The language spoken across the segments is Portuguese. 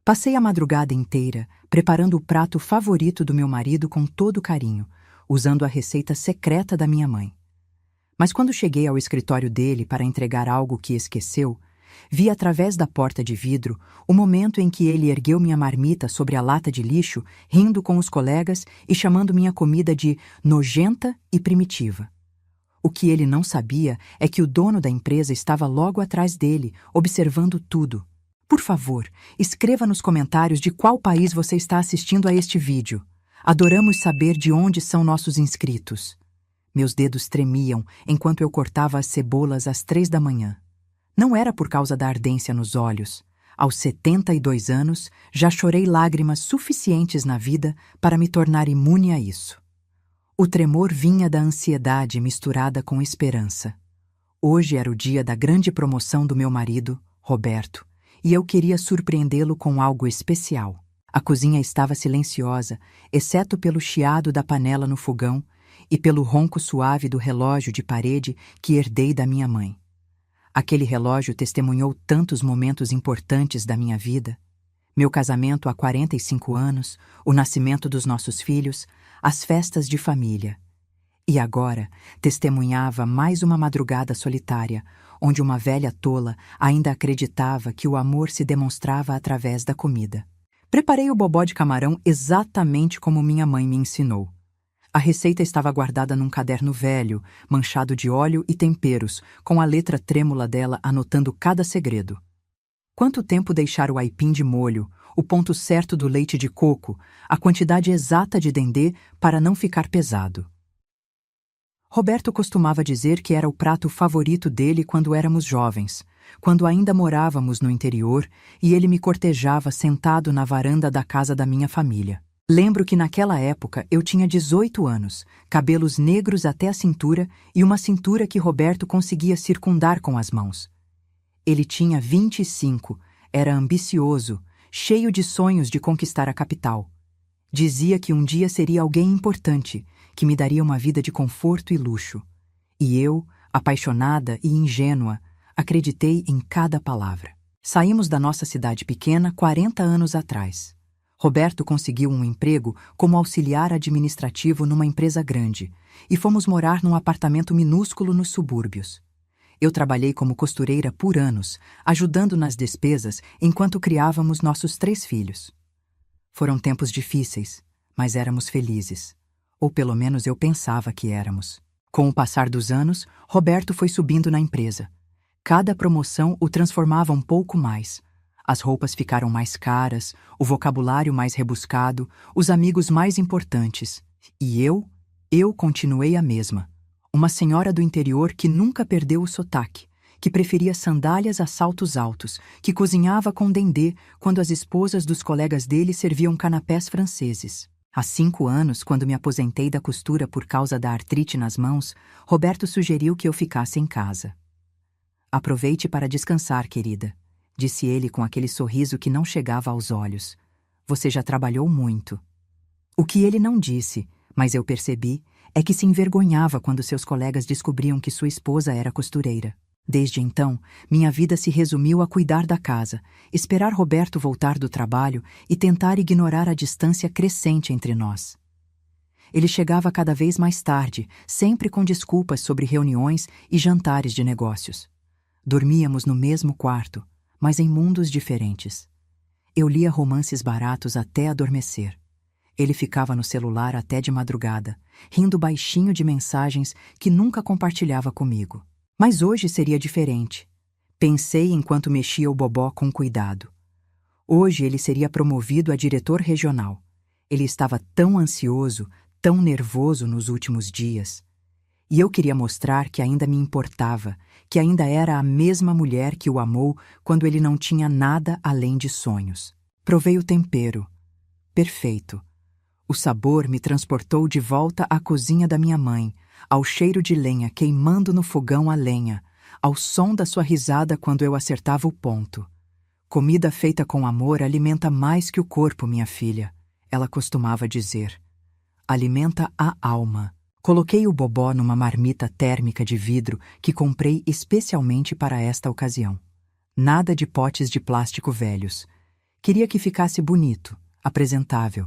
Passei a madrugada inteira preparando o prato favorito do meu marido com todo carinho, usando a receita secreta da minha mãe. Mas quando cheguei ao escritório dele para entregar algo que esqueceu, vi através da porta de vidro o momento em que ele ergueu minha marmita sobre a lata de lixo, rindo com os colegas e chamando minha comida de nojenta e primitiva. O que ele não sabia é que o dono da empresa estava logo atrás dele, observando tudo. Por favor, escreva nos comentários de qual país você está assistindo a este vídeo. Adoramos saber de onde são nossos inscritos. Meus dedos tremiam enquanto eu cortava as cebolas às 3 da manhã. Não era por causa da ardência nos olhos. Aos 72 anos, já chorei lágrimas suficientes na vida para me tornar imune a isso. O tremor vinha da ansiedade misturada com esperança. Hoje era o dia da grande promoção do meu marido, Roberto, e eu queria surpreendê-lo com algo especial. A cozinha estava silenciosa, exceto pelo chiado da panela no fogão e pelo ronco suave do relógio de parede que herdei da minha mãe. Aquele relógio testemunhou tantos momentos importantes da minha vida. Meu casamento há 45 anos, o nascimento dos nossos filhos, as festas de família. E agora testemunhava mais uma madrugada solitária, onde uma velha tola ainda acreditava que o amor se demonstrava através da comida. Preparei o bobó de camarão exatamente como minha mãe me ensinou. A receita estava guardada num caderno velho, manchado de óleo e temperos, com a letra trêmula dela anotando cada segredo. Quanto tempo deixar o aipim de molho, o ponto certo do leite de coco, a quantidade exata de dendê para não ficar pesado. Roberto costumava dizer que era o prato favorito dele quando éramos jovens, quando ainda morávamos no interior e ele me cortejava sentado na varanda da casa da minha família. Lembro que naquela época eu tinha 18 anos, cabelos negros até a cintura e uma cintura que Roberto conseguia circundar com as mãos. Ele tinha 25, era ambicioso, cheio de sonhos de conquistar a capital. Dizia que um dia seria alguém importante, que me daria uma vida de conforto e luxo. E eu, apaixonada e ingênua, acreditei em cada palavra. Saímos da nossa cidade pequena 40 anos atrás. Roberto conseguiu um emprego como auxiliar administrativo numa empresa grande e fomos morar num apartamento minúsculo nos subúrbios. Eu trabalhei como costureira por anos, ajudando nas despesas enquanto criávamos nossos 3 filhos. Foram tempos difíceis, mas éramos felizes. Ou pelo menos eu pensava que éramos. Com o passar dos anos, Roberto foi subindo na empresa. Cada promoção o transformava um pouco mais. As roupas ficaram mais caras, o vocabulário mais rebuscado, os amigos mais importantes. E eu continuei a mesma. Uma senhora do interior que nunca perdeu o sotaque, que preferia sandálias a saltos altos, que cozinhava com dendê quando as esposas dos colegas dele serviam canapés franceses. Há 5 anos, quando me aposentei da costura por causa da artrite nas mãos, Roberto sugeriu que eu ficasse em casa. Aproveite para descansar, querida, disse ele com aquele sorriso que não chegava aos olhos. Você já trabalhou muito. O que ele não disse, mas eu percebi, é que se envergonhava quando seus colegas descobriam que sua esposa era costureira. Desde então, minha vida se resumiu a cuidar da casa, esperar Roberto voltar do trabalho e tentar ignorar a distância crescente entre nós. Ele chegava cada vez mais tarde, sempre com desculpas sobre reuniões e jantares de negócios. Dormíamos no mesmo quarto, mas em mundos diferentes. Eu lia romances baratos até adormecer. Ele ficava no celular até de madrugada, rindo baixinho de mensagens que nunca compartilhava comigo. Mas hoje seria diferente. Pensei enquanto mexia o bobó com cuidado. Hoje ele seria promovido a diretor regional. Ele estava tão ansioso, tão nervoso nos últimos dias. E eu queria mostrar que ainda me importava, que ainda era a mesma mulher que o amou quando ele não tinha nada além de sonhos. Provei o tempero. Perfeito. O sabor me transportou de volta à cozinha da minha mãe, ao cheiro de lenha queimando no fogão a lenha, ao som da sua risada quando eu acertava o ponto. Comida feita com amor alimenta mais que o corpo, minha filha, ela costumava dizer. Alimenta a alma. Coloquei o bobó numa marmita térmica de vidro que comprei especialmente para esta ocasião. Nada de potes de plástico velhos. Queria que ficasse bonito, apresentável.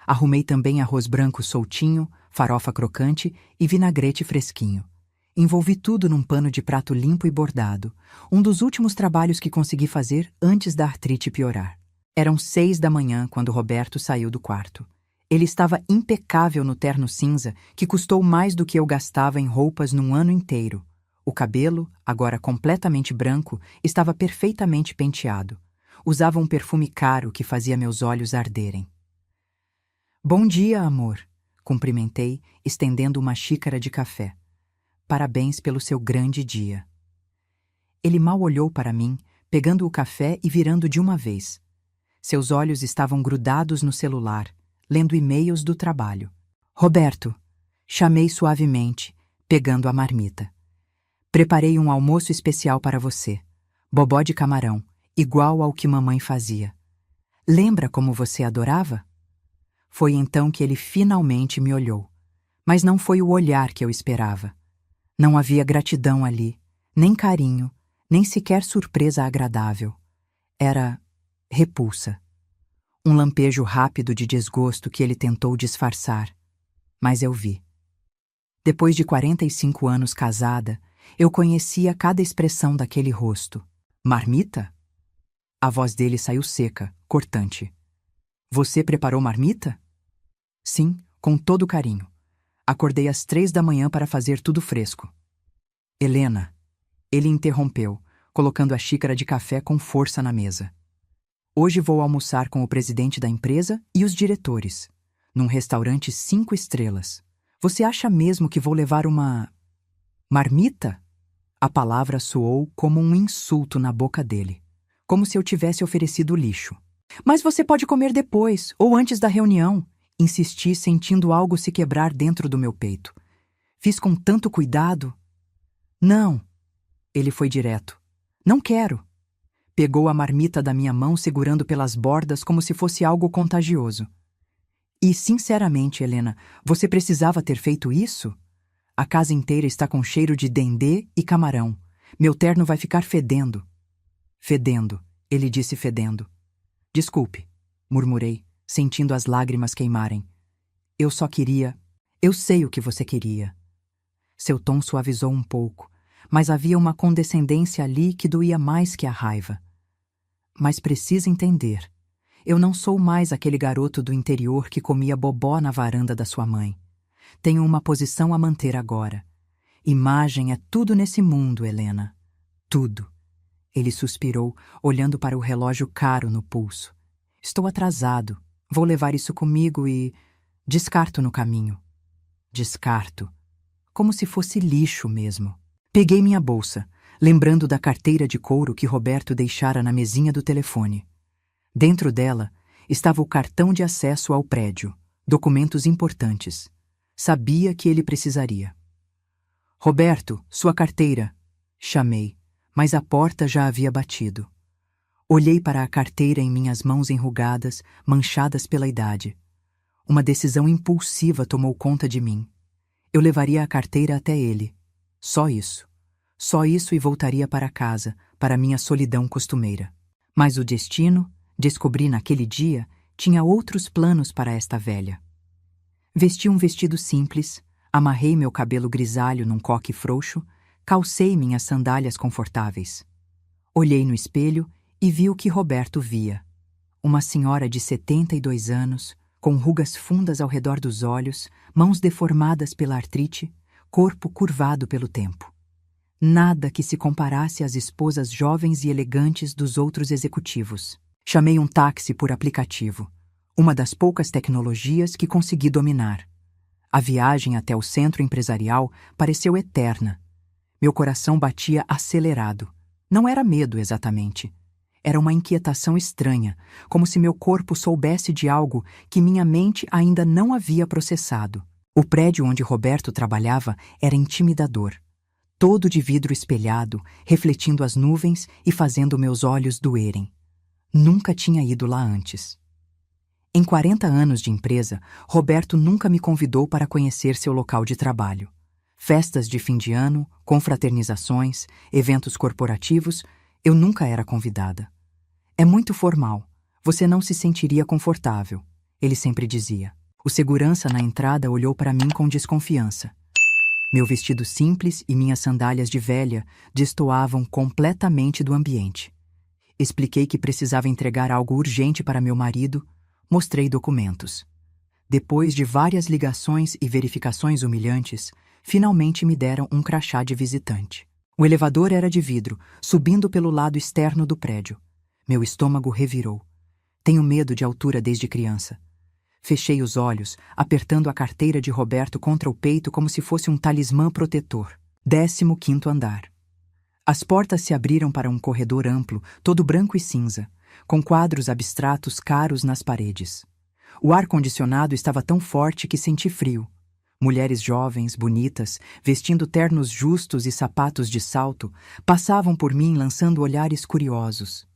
Arrumei também arroz branco soltinho, farofa crocante e vinagrete fresquinho. Envolvi tudo num pano de prato limpo e bordado, um dos últimos trabalhos que consegui fazer antes da artrite piorar. Eram 6 da manhã quando Roberto saiu do quarto. Ele estava impecável no terno cinza, que custou mais do que eu gastava em roupas num ano inteiro. O cabelo, agora completamente branco, estava perfeitamente penteado. Usava um perfume caro que fazia meus olhos arderem. Bom dia, amor, cumprimentei, estendendo uma xícara de café. Parabéns pelo seu grande dia. Ele mal olhou para mim, pegando o café e virando de uma vez. Seus olhos estavam grudados no celular, lendo e-mails do trabalho. Roberto, chamei suavemente, pegando a marmita. Preparei um almoço especial para você. Bobó de camarão, igual ao que mamãe fazia. Lembra como você adorava? Foi então que ele finalmente me olhou. Mas não foi o olhar que eu esperava. Não havia gratidão ali, nem carinho, nem sequer surpresa agradável. Era repulsa. Um lampejo rápido de desgosto que ele tentou disfarçar. Mas eu vi. Depois de 45 anos casada, eu conhecia cada expressão daquele rosto. Marmita? A voz dele saiu seca, cortante. Você preparou marmita? Sim, com todo carinho. Acordei às 3 da manhã para fazer tudo fresco. Helena, ele interrompeu, colocando a xícara de café com força na mesa. Hoje vou almoçar com o presidente da empresa e os diretores, num restaurante 5 estrelas. Você acha mesmo que vou levar uma marmita? A palavra soou como um insulto na boca dele, como se eu tivesse oferecido lixo. Mas você pode comer depois, ou antes da reunião. Insisti, sentindo algo se quebrar dentro do meu peito. Fiz com tanto cuidado. Não. Ele foi direto. Não quero. Pegou a marmita da minha mão, segurando pelas bordas como se fosse algo contagioso. E, sinceramente, Helena, você precisava ter feito isso? A casa inteira está com cheiro de dendê e camarão. Meu terno vai ficar fedendo. Fedendo, ele disse fedendo. Desculpe, murmurei, sentindo as lágrimas queimarem. Eu só queria... Eu sei o que você queria. Seu tom suavizou um pouco, mas havia uma condescendência ali que doía mais que a raiva. Mas precisa entender. Eu não sou mais aquele garoto do interior que comia bobó na varanda da sua mãe. Tenho uma posição a manter agora. Imagem é tudo nesse mundo, Helena. Tudo. Ele suspirou, olhando para o relógio caro no pulso. Estou atrasado. Vou levar isso comigo e... descarto no caminho. Descarto. Como se fosse lixo mesmo. Peguei minha bolsa, lembrando da carteira de couro que Roberto deixara na mesinha do telefone. Dentro dela estava o cartão de acesso ao prédio, documentos importantes. Sabia que ele precisaria. Roberto, sua carteira. Chamei, mas a porta já havia batido. Olhei para a carteira em minhas mãos enrugadas, manchadas pela idade. Uma decisão impulsiva tomou conta de mim. Eu levaria a carteira até ele. Só isso. Só isso e voltaria para casa, para minha solidão costumeira. Mas o destino, descobri naquele dia, tinha outros planos para esta velha. Vesti um vestido simples, amarrei meu cabelo grisalho num coque frouxo, calcei minhas sandálias confortáveis. Olhei no espelho e vi o que Roberto via. Uma senhora de 72 anos, com rugas fundas ao redor dos olhos, mãos deformadas pela artrite, corpo curvado pelo tempo. Nada que se comparasse às esposas jovens e elegantes dos outros executivos. Chamei um táxi por aplicativo, uma das poucas tecnologias que consegui dominar. A viagem até o centro empresarial pareceu eterna. Meu coração batia acelerado. Não era medo exatamente. Era uma inquietação estranha, como se meu corpo soubesse de algo que minha mente ainda não havia processado. O prédio onde Roberto trabalhava era intimidador. Todo de vidro espelhado, refletindo as nuvens e fazendo meus olhos doerem. Nunca tinha ido lá antes. Em 40 anos de empresa, Roberto nunca me convidou para conhecer seu local de trabalho. Festas de fim de ano, confraternizações, eventos corporativos, eu nunca era convidada. É muito formal. Você não se sentiria confortável, ele sempre dizia. O segurança na entrada olhou para mim com desconfiança. Meu vestido simples e minhas sandálias de velha destoavam completamente do ambiente. Expliquei que precisava entregar algo urgente para meu marido, mostrei documentos. Depois de várias ligações e verificações humilhantes, finalmente me deram um crachá de visitante. O elevador era de vidro, subindo pelo lado externo do prédio. Meu estômago revirou. Tenho medo de altura desde criança. Fechei os olhos, apertando a carteira de Roberto contra o peito como se fosse um talismã protetor. 15º andar. As portas se abriram para um corredor amplo, todo branco e cinza, com quadros abstratos caros nas paredes. O ar-condicionado estava tão forte que senti frio. Mulheres jovens, bonitas, vestindo ternos justos e sapatos de salto, passavam por mim lançando olhares curiosos.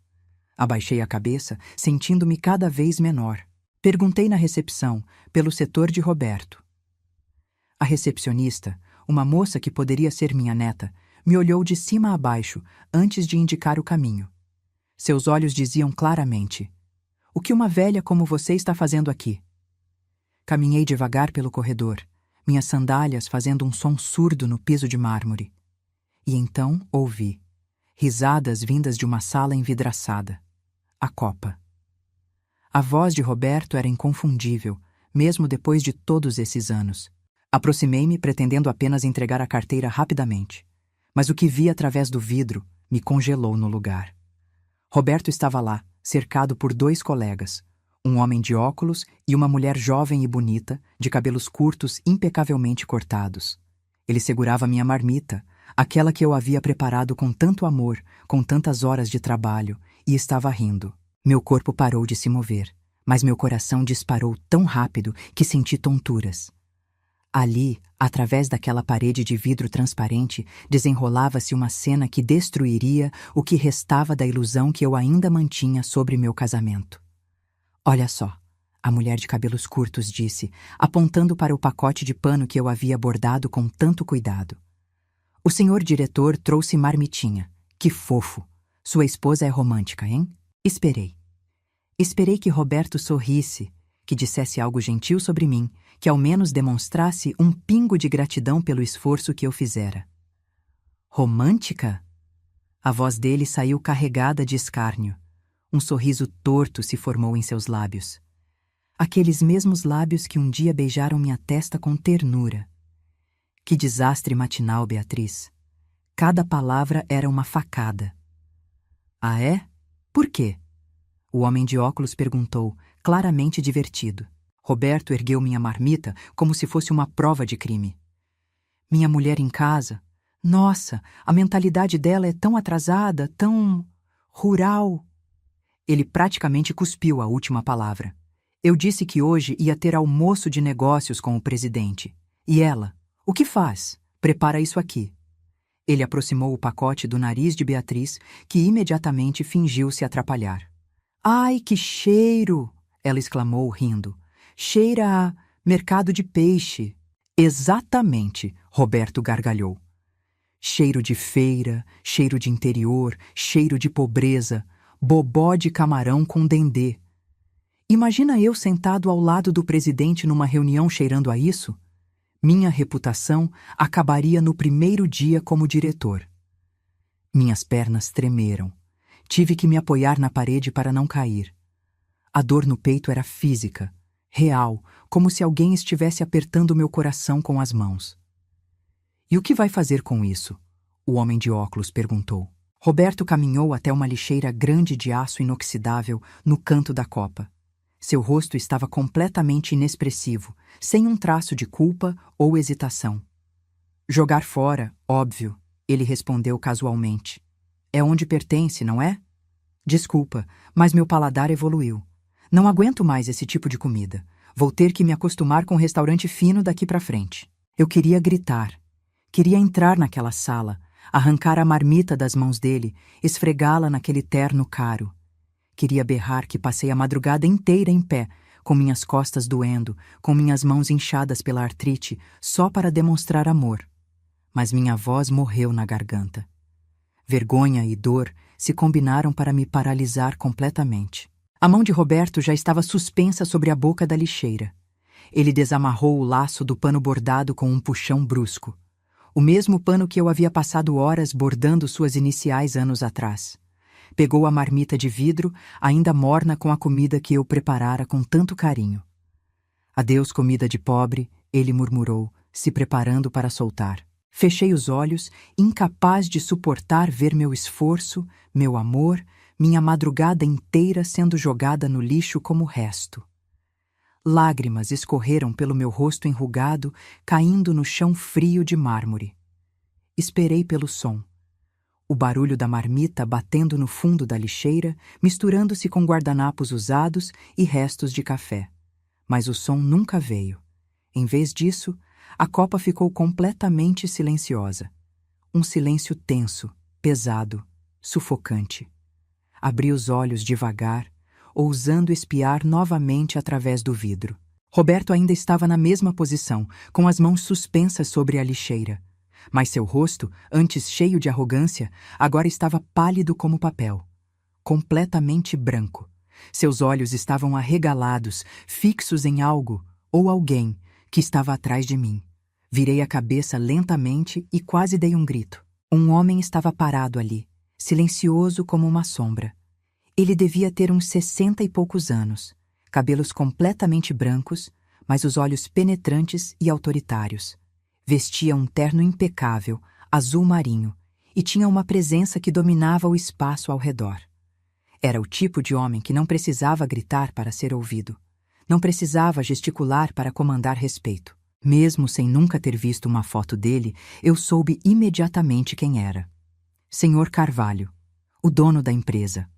Abaixei a cabeça, sentindo-me cada vez menor. Perguntei na recepção, pelo setor de Roberto. A recepcionista, uma moça que poderia ser minha neta, me olhou de cima a baixo, antes de indicar o caminho. Seus olhos diziam claramente: "O que uma velha como você está fazendo aqui?" Caminhei devagar pelo corredor, minhas sandálias fazendo um som surdo no piso de mármore. E então ouvi risadas vindas de uma sala envidraçada. A Copa. A voz de Roberto era inconfundível, mesmo depois de todos esses anos. Aproximei-me, pretendendo apenas entregar a carteira rapidamente. Mas o que vi através do vidro me congelou no lugar. Roberto estava lá, cercado por 2 colegas, um homem de óculos e uma mulher jovem e bonita, de cabelos curtos impecavelmente cortados. Ele segurava minha marmita, aquela que eu havia preparado com tanto amor, com tantas horas de trabalho, e estava rindo. Meu corpo parou de se mover, mas meu coração disparou tão rápido que senti tonturas. Ali, através daquela parede de vidro transparente, desenrolava-se uma cena que destruiria o que restava da ilusão que eu ainda mantinha sobre meu casamento. "Olha só", a mulher de cabelos curtos disse, apontando para o pacote de pano que eu havia bordado com tanto cuidado. "O senhor diretor trouxe marmitinha. Que fofo! Sua esposa é romântica, hein?" Esperei. Esperei que Roberto sorrisse, que dissesse algo gentil sobre mim, que ao menos demonstrasse um pingo de gratidão pelo esforço que eu fizera. "Romântica?" A voz dele saiu carregada de escárnio. Um sorriso torto se formou em seus lábios. Aqueles mesmos lábios que um dia beijaram minha testa com ternura. Que desastre matinal, Beatriz. Cada palavra era uma facada. "Ah, é? Por quê?" O homem de óculos perguntou, claramente divertido. Roberto ergueu minha marmita como se fosse uma prova de crime. "Minha mulher em casa? Nossa, a mentalidade dela é tão atrasada, tão rural." Ele praticamente cuspiu a última palavra. "Eu disse que hoje ia ter almoço de negócios com o presidente. E ela? O que faz? Prepara isso aqui." Ele aproximou o pacote do nariz de Beatriz, que imediatamente fingiu se atrapalhar. "Ai, que cheiro!" ela exclamou, rindo. "Cheira a mercado de peixe." "Exatamente", Roberto gargalhou. "Cheiro de feira, cheiro de interior, cheiro de pobreza, bobó de camarão com dendê. Imagina eu sentado ao lado do presidente numa reunião cheirando a isso? Minha reputação acabaria no primeiro dia como diretor." Minhas pernas tremeram. Tive que me apoiar na parede para não cair. A dor no peito era física, real, como se alguém estivesse apertando meu coração com as mãos. "E o que vai fazer com isso?" o homem de óculos perguntou. Roberto caminhou até uma lixeira grande de aço inoxidável no canto da copa. Seu rosto estava completamente inexpressivo, sem um traço de culpa ou hesitação. "Jogar fora, óbvio", ele respondeu casualmente. "É onde pertence, não é?" "Desculpa, mas meu paladar evoluiu. Não aguento mais esse tipo de comida. Vou ter que me acostumar com um restaurante fino daqui para frente." Eu queria gritar. Queria entrar naquela sala, arrancar a marmita das mãos dele, esfregá-la naquele terno caro. Queria berrar que passei a madrugada inteira em pé, com minhas costas doendo, com minhas mãos inchadas pela artrite, só para demonstrar amor. Mas minha voz morreu na garganta. Vergonha e dor se combinaram para me paralisar completamente. A mão de Roberto já estava suspensa sobre a boca da lixeira. Ele desamarrou o laço do pano bordado com um puxão brusco. O mesmo pano que eu havia passado horas bordando suas iniciais anos atrás. Pegou a marmita de vidro, ainda morna com a comida que eu preparara com tanto carinho. Adeus, comida de pobre, ele murmurou, se preparando para soltar. Fechei os olhos, incapaz de suportar ver meu esforço, meu amor, minha madrugada inteira sendo jogada no lixo como resto. Lágrimas escorreram pelo meu rosto enrugado, caindo no chão frio de mármore. Esperei pelo som. O barulho da marmita batendo no fundo da lixeira, misturando-se com guardanapos usados e restos de café. Mas o som nunca veio. Em vez disso, a copa ficou completamente silenciosa. Um silêncio tenso, pesado, sufocante. Abri os olhos devagar, ousando espiar novamente através do vidro. Roberto ainda estava na mesma posição, com as mãos suspensas sobre a lixeira. Mas seu rosto, antes cheio de arrogância, agora estava pálido como papel. Completamente branco. Seus olhos estavam arregalados, fixos em algo, ou alguém, que estava atrás de mim. Virei a cabeça lentamente e quase dei um grito. Um homem estava parado ali, silencioso como uma sombra. Ele devia ter uns 60 e poucos anos, cabelos completamente brancos, mas os olhos penetrantes e autoritários. Vestia um terno impecável, azul marinho, e tinha uma presença que dominava o espaço ao redor. Era o tipo de homem que não precisava gritar para ser ouvido. Não precisava gesticular para comandar respeito. Mesmo sem nunca ter visto uma foto dele, eu soube imediatamente quem era. Senhor Carvalho, o dono da empresa.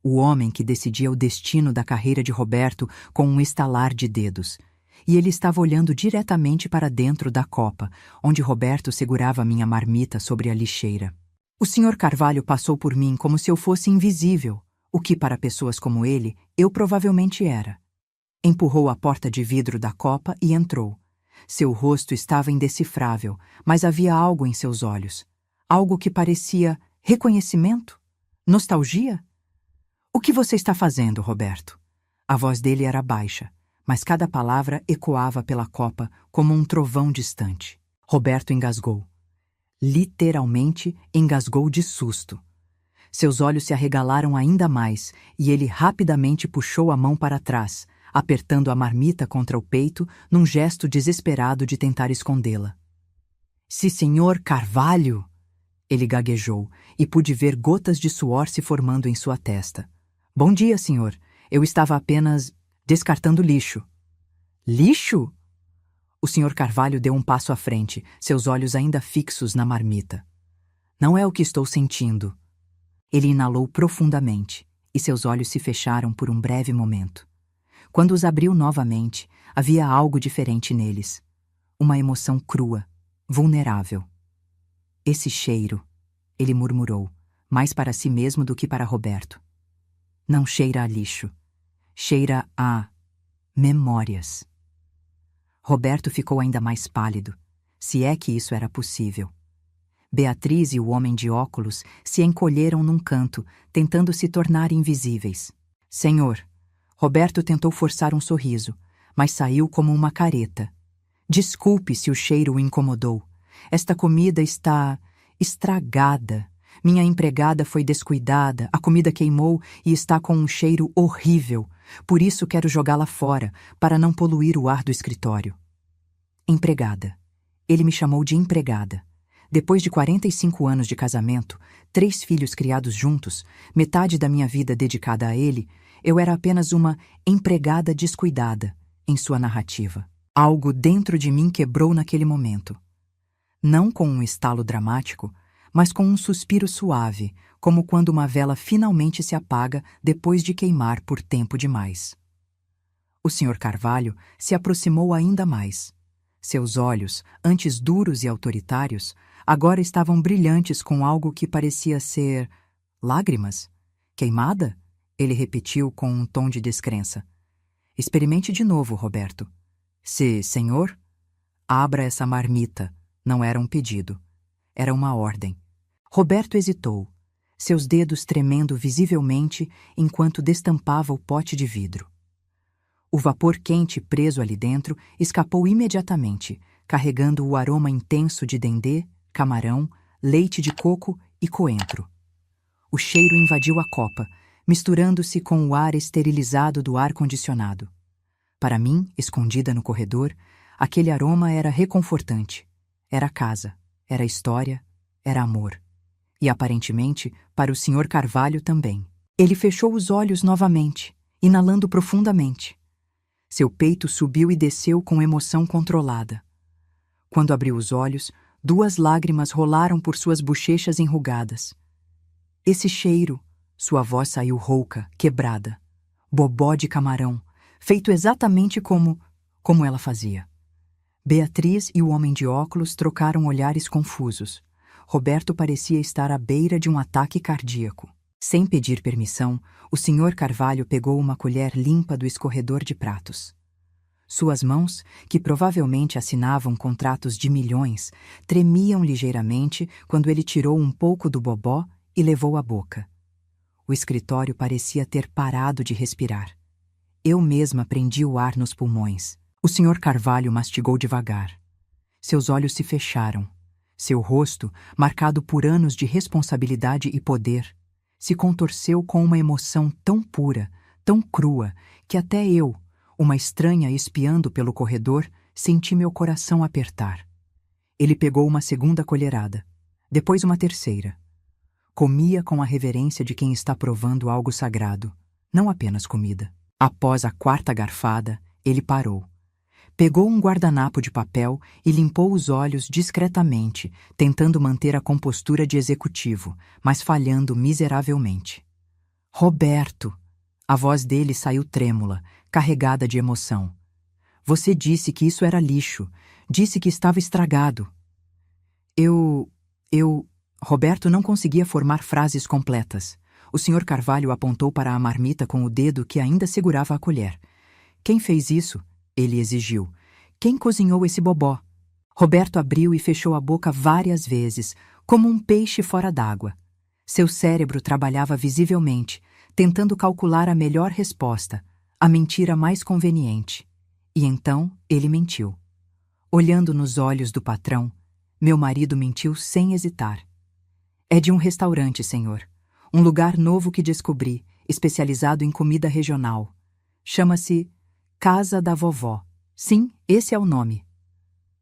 O homem que decidia o destino da carreira de Roberto com um estalar de dedos. E ele estava olhando diretamente para dentro da copa, onde Roberto segurava minha marmita sobre a lixeira. O Sr. Carvalho passou por mim como se eu fosse invisível, o que para pessoas como ele, eu provavelmente era. Empurrou a porta de vidro da copa e entrou. Seu rosto estava indecifrável, mas havia algo em seus olhos. Algo que parecia reconhecimento? Nostalgia? O que você está fazendo, Roberto? A voz dele era baixa, mas cada palavra ecoava pela copa como um trovão distante. Roberto engasgou. Literalmente engasgou de susto. Seus olhos se arregalaram ainda mais e ele rapidamente puxou a mão para trás, apertando a marmita contra o peito num gesto desesperado de tentar escondê-la. "Se Senhor Carvalho!" Ele gaguejou e pude ver gotas de suor se formando em sua testa. "Bom dia, senhor. Eu estava apenas descartando lixo." "Lixo?" O Sr. Carvalho deu um passo à frente, seus olhos ainda fixos na marmita. "Não é o que estou sentindo." Ele inalou profundamente, e seus olhos se fecharam por um breve momento. Quando os abriu novamente, havia algo diferente neles. Uma emoção crua, vulnerável. "Esse cheiro", ele murmurou, mais para si mesmo do que para Roberto. "Não cheira a lixo. Cheira a memórias." Roberto ficou ainda mais pálido, se é que isso era possível. Beatriz e o homem de óculos se encolheram num canto, tentando se tornar invisíveis. "Senhor." Roberto tentou forçar um sorriso, mas saiu como uma careta. "Desculpe se o cheiro o incomodou. Esta comida está estragada. Minha empregada foi descuidada, a comida queimou e está com um cheiro horrível. Por isso quero jogá-la fora, para não poluir o ar do escritório." Empregada. Ele me chamou de empregada. Depois de 45 anos de casamento, 3 filhos criados juntos, metade da minha vida dedicada a ele, eu era apenas uma empregada descuidada em sua narrativa. Algo dentro de mim quebrou naquele momento. Não com um estalo dramático, mas com um suspiro suave, como quando uma vela finalmente se apaga depois de queimar por tempo demais. O Sr. Carvalho se aproximou ainda mais. Seus olhos, antes duros e autoritários, agora estavam brilhantes com algo que parecia ser lágrimas. "Queimada?" ele repetiu com um tom de descrença. "Experimente de novo, Roberto." "Se, senhor?" "Abra essa marmita." Não era um pedido. Era uma ordem. Roberto hesitou. seus dedos tremendo visivelmente enquanto destampava o pote de vidro. O vapor quente preso ali dentro escapou imediatamente, carregando o aroma intenso de dendê, camarão, leite de coco e coentro. O cheiro invadiu a copa, misturando-se com o ar esterilizado do ar-condicionado. Para mim, escondida no corredor, aquele aroma era reconfortante. Era casa, era história, era amor. E aparentemente, para o Sr. Carvalho também. Ele fechou os olhos novamente, inalando profundamente. Seu peito subiu e desceu com emoção controlada. Quando abriu os olhos, 2 lágrimas rolaram por suas bochechas enrugadas. Esse cheiro, sua voz saiu rouca, quebrada. Bobó de camarão, feito exatamente como ela fazia. Beatriz e o homem de óculos trocaram olhares confusos. Roberto parecia estar à beira de um ataque cardíaco. Sem pedir permissão, o Sr. Carvalho pegou uma colher limpa do escorredor de pratos. Suas mãos, que provavelmente assinavam contratos de milhões, tremiam ligeiramente quando ele tirou um pouco do bobó e levou à boca. O escritório parecia ter parado de respirar. Eu mesma prendi o ar nos pulmões. O Sr. Carvalho mastigou devagar. Seus olhos se fecharam. Seu rosto, marcado por anos de responsabilidade e poder, se contorceu com uma emoção tão pura, tão crua, que até eu, uma estranha espiando pelo corredor, senti meu coração apertar. Ele pegou uma segunda colherada, depois uma terceira. Comia com a reverência de quem está provando algo sagrado, não apenas comida. Após a 4ª garfada, ele parou. Pegou um guardanapo de papel e limpou os olhos discretamente, tentando manter a compostura de executivo, mas falhando miseravelmente. Roberto! A voz dele saiu trêmula, carregada de emoção. Você disse que isso era lixo. Disse que estava estragado. Roberto não conseguia formar frases completas. O Sr. Carvalho apontou para a marmita com o dedo que ainda segurava a colher. Quem fez isso? Ele exigiu. Quem cozinhou esse bobó? Roberto abriu e fechou a boca várias vezes, como um peixe fora d'água. Seu cérebro trabalhava visivelmente, tentando calcular a melhor resposta, a mentira mais conveniente. E então ele mentiu. Olhando nos olhos do patrão, meu marido mentiu sem hesitar. É de um restaurante, senhor. Um lugar novo que descobri, especializado em comida regional. Chama-se Casa da Vovó. Sim, esse é o nome.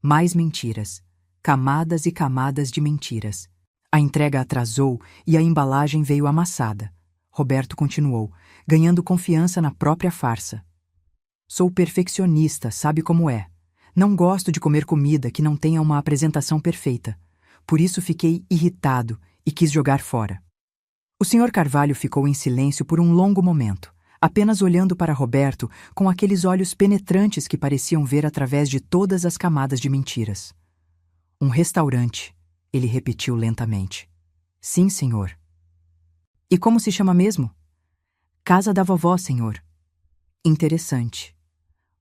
Mais mentiras. Camadas e camadas de mentiras. A entrega atrasou e a embalagem veio amassada. Roberto continuou, ganhando confiança na própria farsa. Sou perfeccionista, sabe como é. Não gosto de comer comida que não tenha uma apresentação perfeita. Por isso fiquei irritado e quis jogar fora. O Sr. Carvalho ficou em silêncio por um longo momento, apenas olhando para Roberto com aqueles olhos penetrantes que pareciam ver através de todas as camadas de mentiras. Um restaurante, ele repetiu lentamente. Sim, senhor. E como se chama mesmo? Casa da Vovó, senhor. Interessante.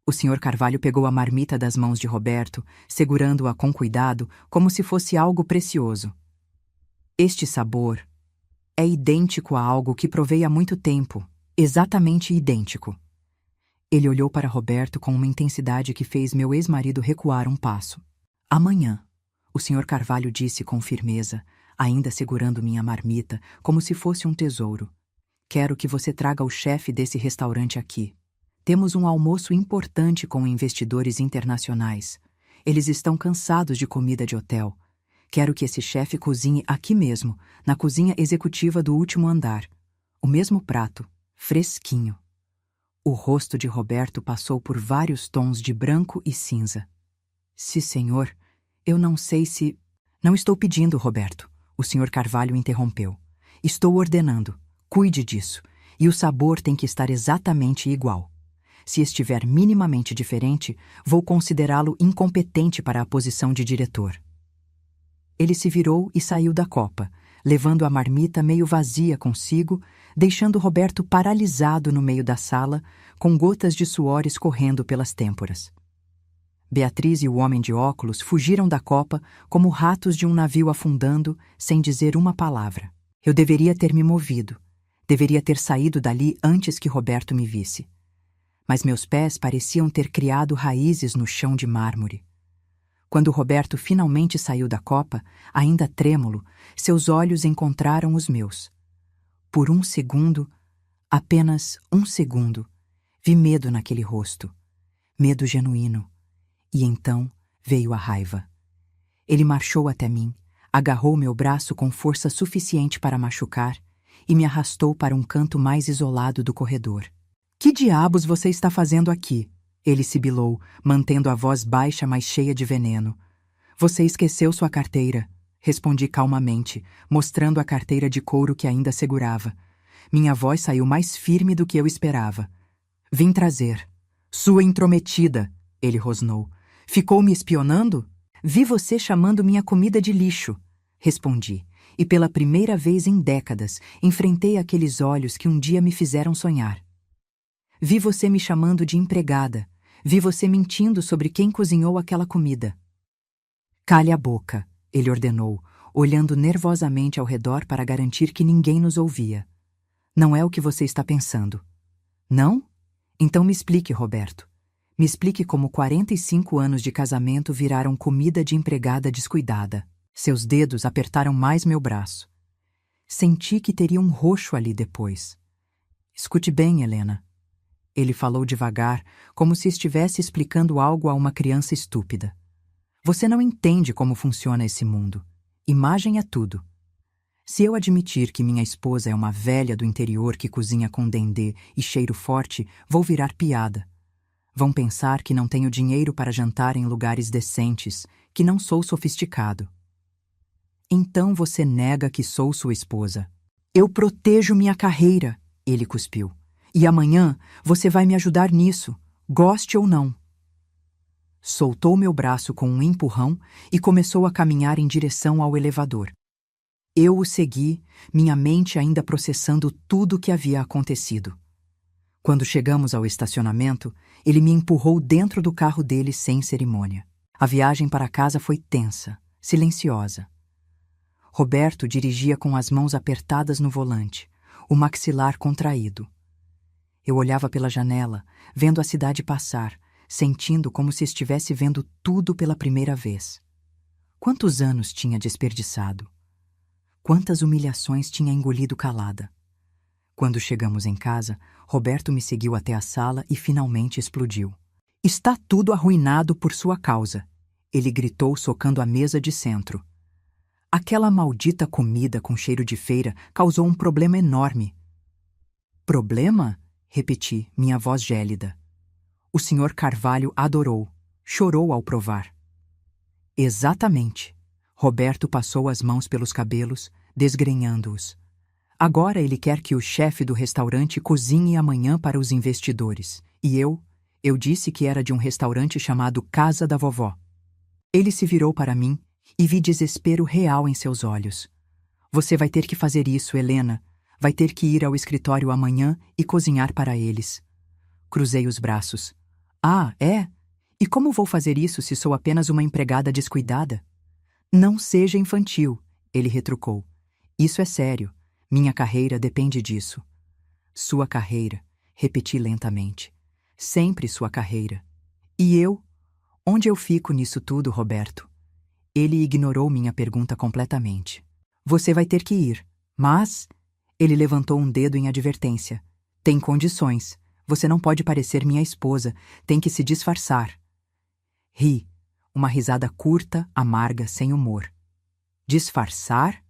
O Sr. Carvalho pegou a marmita das mãos de Roberto, segurando-a com cuidado, como se fosse algo precioso. Este sabor é idêntico a algo que provei há muito tempo, exatamente idêntico. Ele olhou para Roberto com uma intensidade que fez meu ex-marido recuar um passo. Amanhã, o Sr. Carvalho disse com firmeza, ainda segurando minha marmita, como se fosse um tesouro. Quero que você traga o chefe desse restaurante aqui. Temos um almoço importante com investidores internacionais. Eles estão cansados de comida de hotel. Quero que esse chefe cozinhe aqui mesmo, na cozinha executiva do último andar. O mesmo prato, fresquinho. O rosto de Roberto passou por vários tons de branco e cinza. Sim, senhor. Eu não sei se... Não estou pedindo, Roberto. O Sr. Carvalho interrompeu. Estou ordenando. Cuide disso. E o sabor tem que estar exatamente igual. Se estiver minimamente diferente, vou considerá-lo incompetente para a posição de diretor. Ele se virou e saiu da copa, levando a marmita meio vazia consigo, deixando Roberto paralisado no meio da sala, com gotas de suor escorrendo pelas têmporas. Beatriz e o homem de óculos fugiram da copa como ratos de um navio afundando, sem dizer uma palavra. Eu deveria ter me movido. Deveria ter saído dali antes que Roberto me visse. Mas meus pés pareciam ter criado raízes no chão de mármore. Quando Roberto finalmente saiu da copa, ainda trêmulo, seus olhos encontraram os meus. Por um segundo, apenas um segundo, vi medo naquele rosto. Medo genuíno. E então veio a raiva. Ele marchou até mim, agarrou meu braço com força suficiente para machucar e me arrastou para um canto mais isolado do corredor. Que diabos você está fazendo aqui? Ele sibilou, mantendo a voz baixa, mas cheia de veneno. Você esqueceu sua carteira, respondi calmamente, mostrando a carteira de couro que ainda segurava. Minha voz saiu mais firme do que eu esperava. Vim trazer. Sua intrometida, ele rosnou. Ficou me espionando? Vi você chamando minha comida de lixo, respondi, e pela primeira vez em décadas enfrentei aqueles olhos que um dia me fizeram sonhar. Vi você me chamando de empregada. Vi você mentindo sobre quem cozinhou aquela comida. Cale a boca, ele ordenou, olhando nervosamente ao redor para garantir que ninguém nos ouvia. Não é o que você está pensando. Não? Então me explique, Roberto. Me explique como 45 anos de casamento viraram comida de empregada descuidada. Seus dedos apertaram mais meu braço. Senti que teria um roxo ali depois. Escute bem, Helena. Ele falou devagar, como se estivesse explicando algo a uma criança estúpida. Você não entende como funciona esse mundo. Imagem é tudo. Se eu admitir que minha esposa é uma velha do interior que cozinha com dendê e cheiro forte, vou virar piada. Vão pensar que não tenho dinheiro para jantar em lugares decentes, que não sou sofisticado. Então você nega que sou sua esposa. Eu protejo minha carreira, ele cuspiu. E amanhã você vai me ajudar nisso, goste ou não. Soltou meu braço com um empurrão e começou a caminhar em direção ao elevador. Eu o segui, minha mente ainda processando tudo o que havia acontecido. Quando chegamos ao estacionamento, ele me empurrou dentro do carro dele sem cerimônia. A viagem para casa foi tensa, silenciosa. Roberto dirigia com as mãos apertadas no volante, o maxilar contraído. Eu olhava pela janela, vendo a cidade passar, sentindo como se estivesse vendo tudo pela primeira vez. Quantos anos tinha desperdiçado? Quantas humilhações tinha engolido calada? Quando chegamos em casa, Roberto me seguiu até a sala e finalmente explodiu. Está tudo arruinado por sua causa, ele gritou socando a mesa de centro. Aquela maldita comida com cheiro de feira causou um problema enorme. Problema? Repeti, minha voz gélida. O Sr. Carvalho adorou, chorou ao provar. Exatamente. Roberto passou as mãos pelos cabelos, desgrenhando-os. Agora ele quer que o chefe do restaurante cozinhe amanhã para os investidores. E eu disse que era de um restaurante chamado Casa da Vovó. Ele se virou para mim e vi desespero real em seus olhos. Você vai ter que fazer isso, Helena. Vai ter que ir ao escritório amanhã e cozinhar para eles. Cruzei os braços. Ah, é? E como vou fazer isso se sou apenas uma empregada descuidada? Não seja infantil, ele retrucou. Isso é sério. Minha carreira depende disso. Sua carreira, repeti lentamente. Sempre sua carreira. E eu? Onde eu fico nisso tudo, Roberto? Ele ignorou minha pergunta completamente. Você vai ter que ir, mas... Ele levantou um dedo em advertência. Tem condições. Você não pode parecer minha esposa. Tem que se disfarçar. Ri. Uma risada curta, amarga, sem humor. Disfarçar?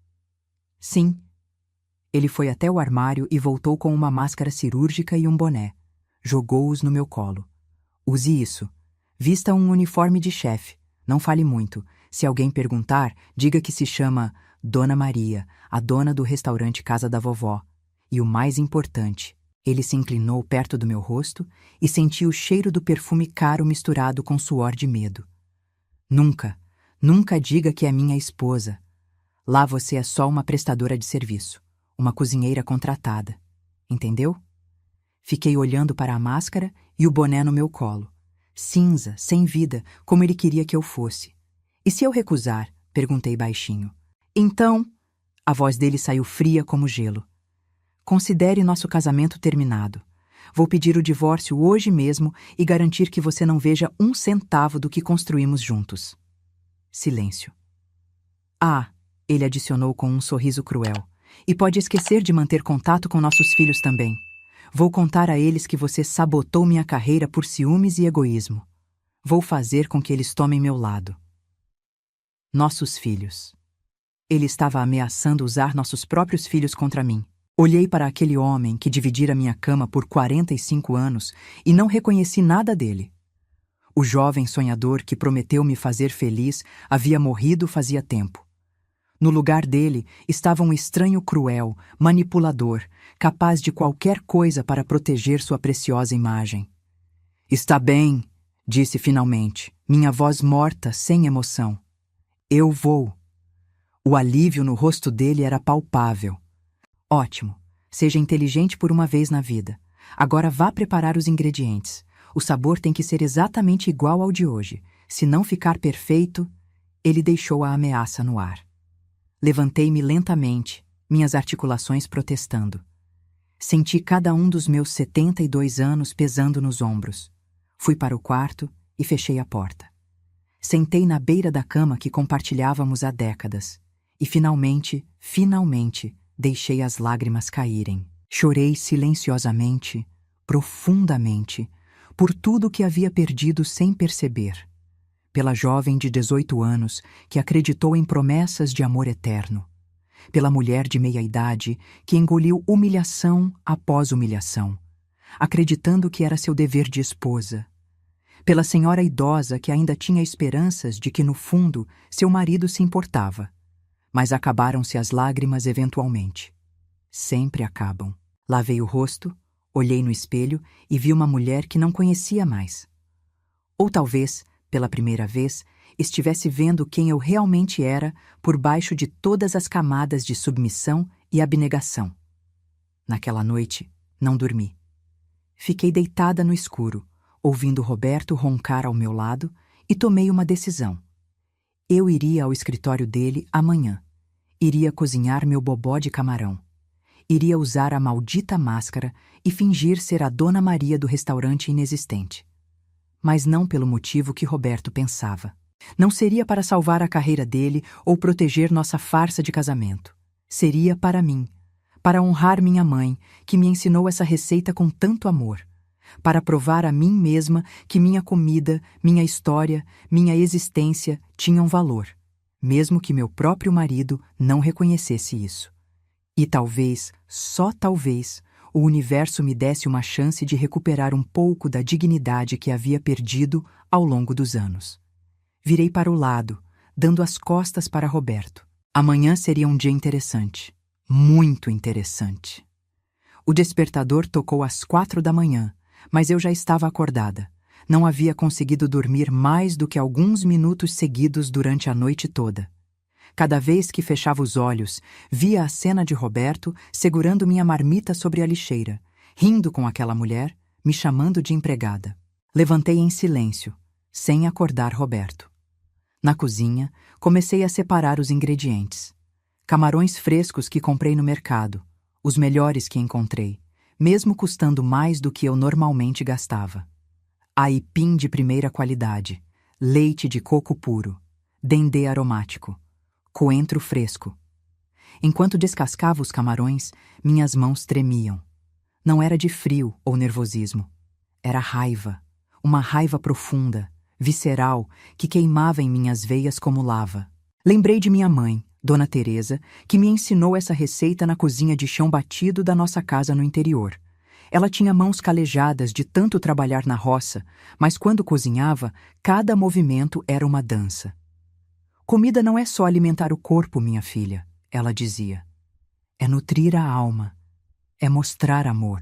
Sim. Ele foi até o armário e voltou com uma máscara cirúrgica e um boné. Jogou-os no meu colo. Use isso. Vista um uniforme de chefe. Não fale muito. Se alguém perguntar, diga que se chama Dona Maria, a dona do restaurante Casa da Vovó. E o mais importante, ele se inclinou perto do meu rosto e senti o cheiro do perfume caro misturado com suor de medo. Nunca, nunca diga que é minha esposa. Lá você é só uma prestadora de serviço, uma cozinheira contratada. Entendeu? Fiquei olhando para a máscara e o boné no meu colo. Cinza, sem vida, como ele queria que eu fosse. E se eu recusar? Perguntei baixinho. Então, A voz dele saiu fria como gelo. Considere nosso casamento terminado. Vou pedir o divórcio hoje mesmo e garantir que você não veja um centavo do que construímos juntos. Silêncio. Ah, ele adicionou com um sorriso cruel. E pode esquecer de manter contato com nossos filhos também. Vou contar a eles que você sabotou minha carreira por ciúmes e egoísmo. Vou fazer com que eles tomem meu lado. Nossos filhos. Ele estava ameaçando usar nossos próprios filhos contra mim. Olhei para aquele homem que dividira minha cama por 45 anos e não reconheci nada dele. O jovem sonhador que prometeu me fazer feliz havia morrido fazia tempo. No lugar dele estava um estranho cruel, manipulador, capaz de qualquer coisa para proteger sua preciosa imagem. Está bem, disse finalmente, minha voz morta, sem emoção. Eu vou. O alívio no rosto dele era palpável. Ótimo. Seja inteligente por uma vez na vida. Agora vá preparar os ingredientes. O sabor tem que ser exatamente igual ao de hoje. Se não ficar perfeito, ele deixou a ameaça no ar. Levantei-me lentamente, minhas articulações protestando. Senti cada um dos meus 72 anos pesando nos ombros. Fui para o quarto e fechei a porta. Sentei na beira da cama que compartilhávamos há décadas. E finalmente, deixei as lágrimas caírem. Chorei silenciosamente, profundamente, por tudo que havia perdido sem perceber. Pela jovem de 18 anos que acreditou em promessas de amor eterno. Pela mulher de meia-idade que engoliu humilhação após humilhação, acreditando que era seu dever de esposa. Pela senhora idosa que ainda tinha esperanças de que, no fundo, seu marido se importava. Mas acabaram-se as lágrimas eventualmente. Sempre acabam. Lavei o rosto, olhei no espelho e vi uma mulher que não conhecia mais. Ou talvez, pela primeira vez, estivesse vendo quem eu realmente era por baixo de todas as camadas de submissão e abnegação. Naquela noite, não dormi. Fiquei deitada no escuro, ouvindo Roberto roncar ao meu lado, e tomei uma decisão. Eu iria ao escritório dele amanhã. Iria cozinhar meu bobó de camarão. Iria usar a maldita máscara e fingir ser a Dona Maria do restaurante inexistente. Mas não pelo motivo que Roberto pensava. Não seria para salvar a carreira dele ou proteger nossa farsa de casamento. Seria para mim, para honrar minha mãe, que me ensinou essa receita com tanto amor. Para provar a mim mesma que minha comida, minha história, minha existência tinham valor, mesmo que meu próprio marido não reconhecesse isso. E talvez, só talvez, o universo me desse uma chance de recuperar um pouco da dignidade que havia perdido ao longo dos anos. Virei para o lado, dando as costas para Roberto. Amanhã seria um dia interessante. Muito interessante. O despertador tocou às 4 da manhã, mas eu já estava acordada. Não havia conseguido dormir mais do que alguns minutos seguidos durante a noite toda. Cada vez que fechava os olhos, via a cena de Roberto segurando minha marmita sobre a lixeira, rindo com aquela mulher, me chamando de empregada. Levantei em silêncio, sem acordar Roberto. Na cozinha, comecei a separar os ingredientes. Camarões frescos que comprei no mercado, os melhores que encontrei, mesmo custando mais do que eu normalmente gastava. Aipim de primeira qualidade, leite de coco puro, dendê aromático, coentro fresco. Enquanto descascava os camarões, minhas mãos tremiam. Não era de frio ou nervosismo. Era raiva, uma raiva profunda, visceral, que queimava em minhas veias como lava. Lembrei de minha mãe, Dona Teresa, que me ensinou essa receita na cozinha de chão batido da nossa casa no interior. Ela tinha mãos calejadas de tanto trabalhar na roça, mas quando cozinhava, cada movimento era uma dança. Comida não é só alimentar o corpo, minha filha, ela dizia. É nutrir a alma, é mostrar amor.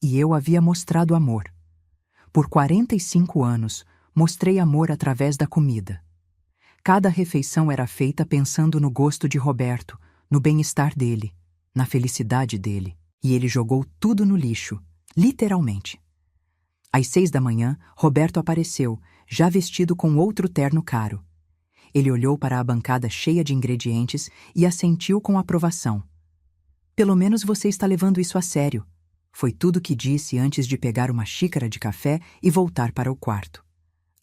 E eu havia mostrado amor. Por 45 anos, mostrei amor através da comida. Cada refeição era feita pensando no gosto de Roberto, no bem-estar dele, na felicidade dele. E ele jogou tudo no lixo, literalmente. Às 6 da manhã, Roberto apareceu, já vestido com outro terno caro. Ele olhou para a bancada cheia de ingredientes e assentiu com aprovação. Pelo menos você está levando isso a sério. Foi tudo que disse antes de pegar uma xícara de café e voltar para o quarto.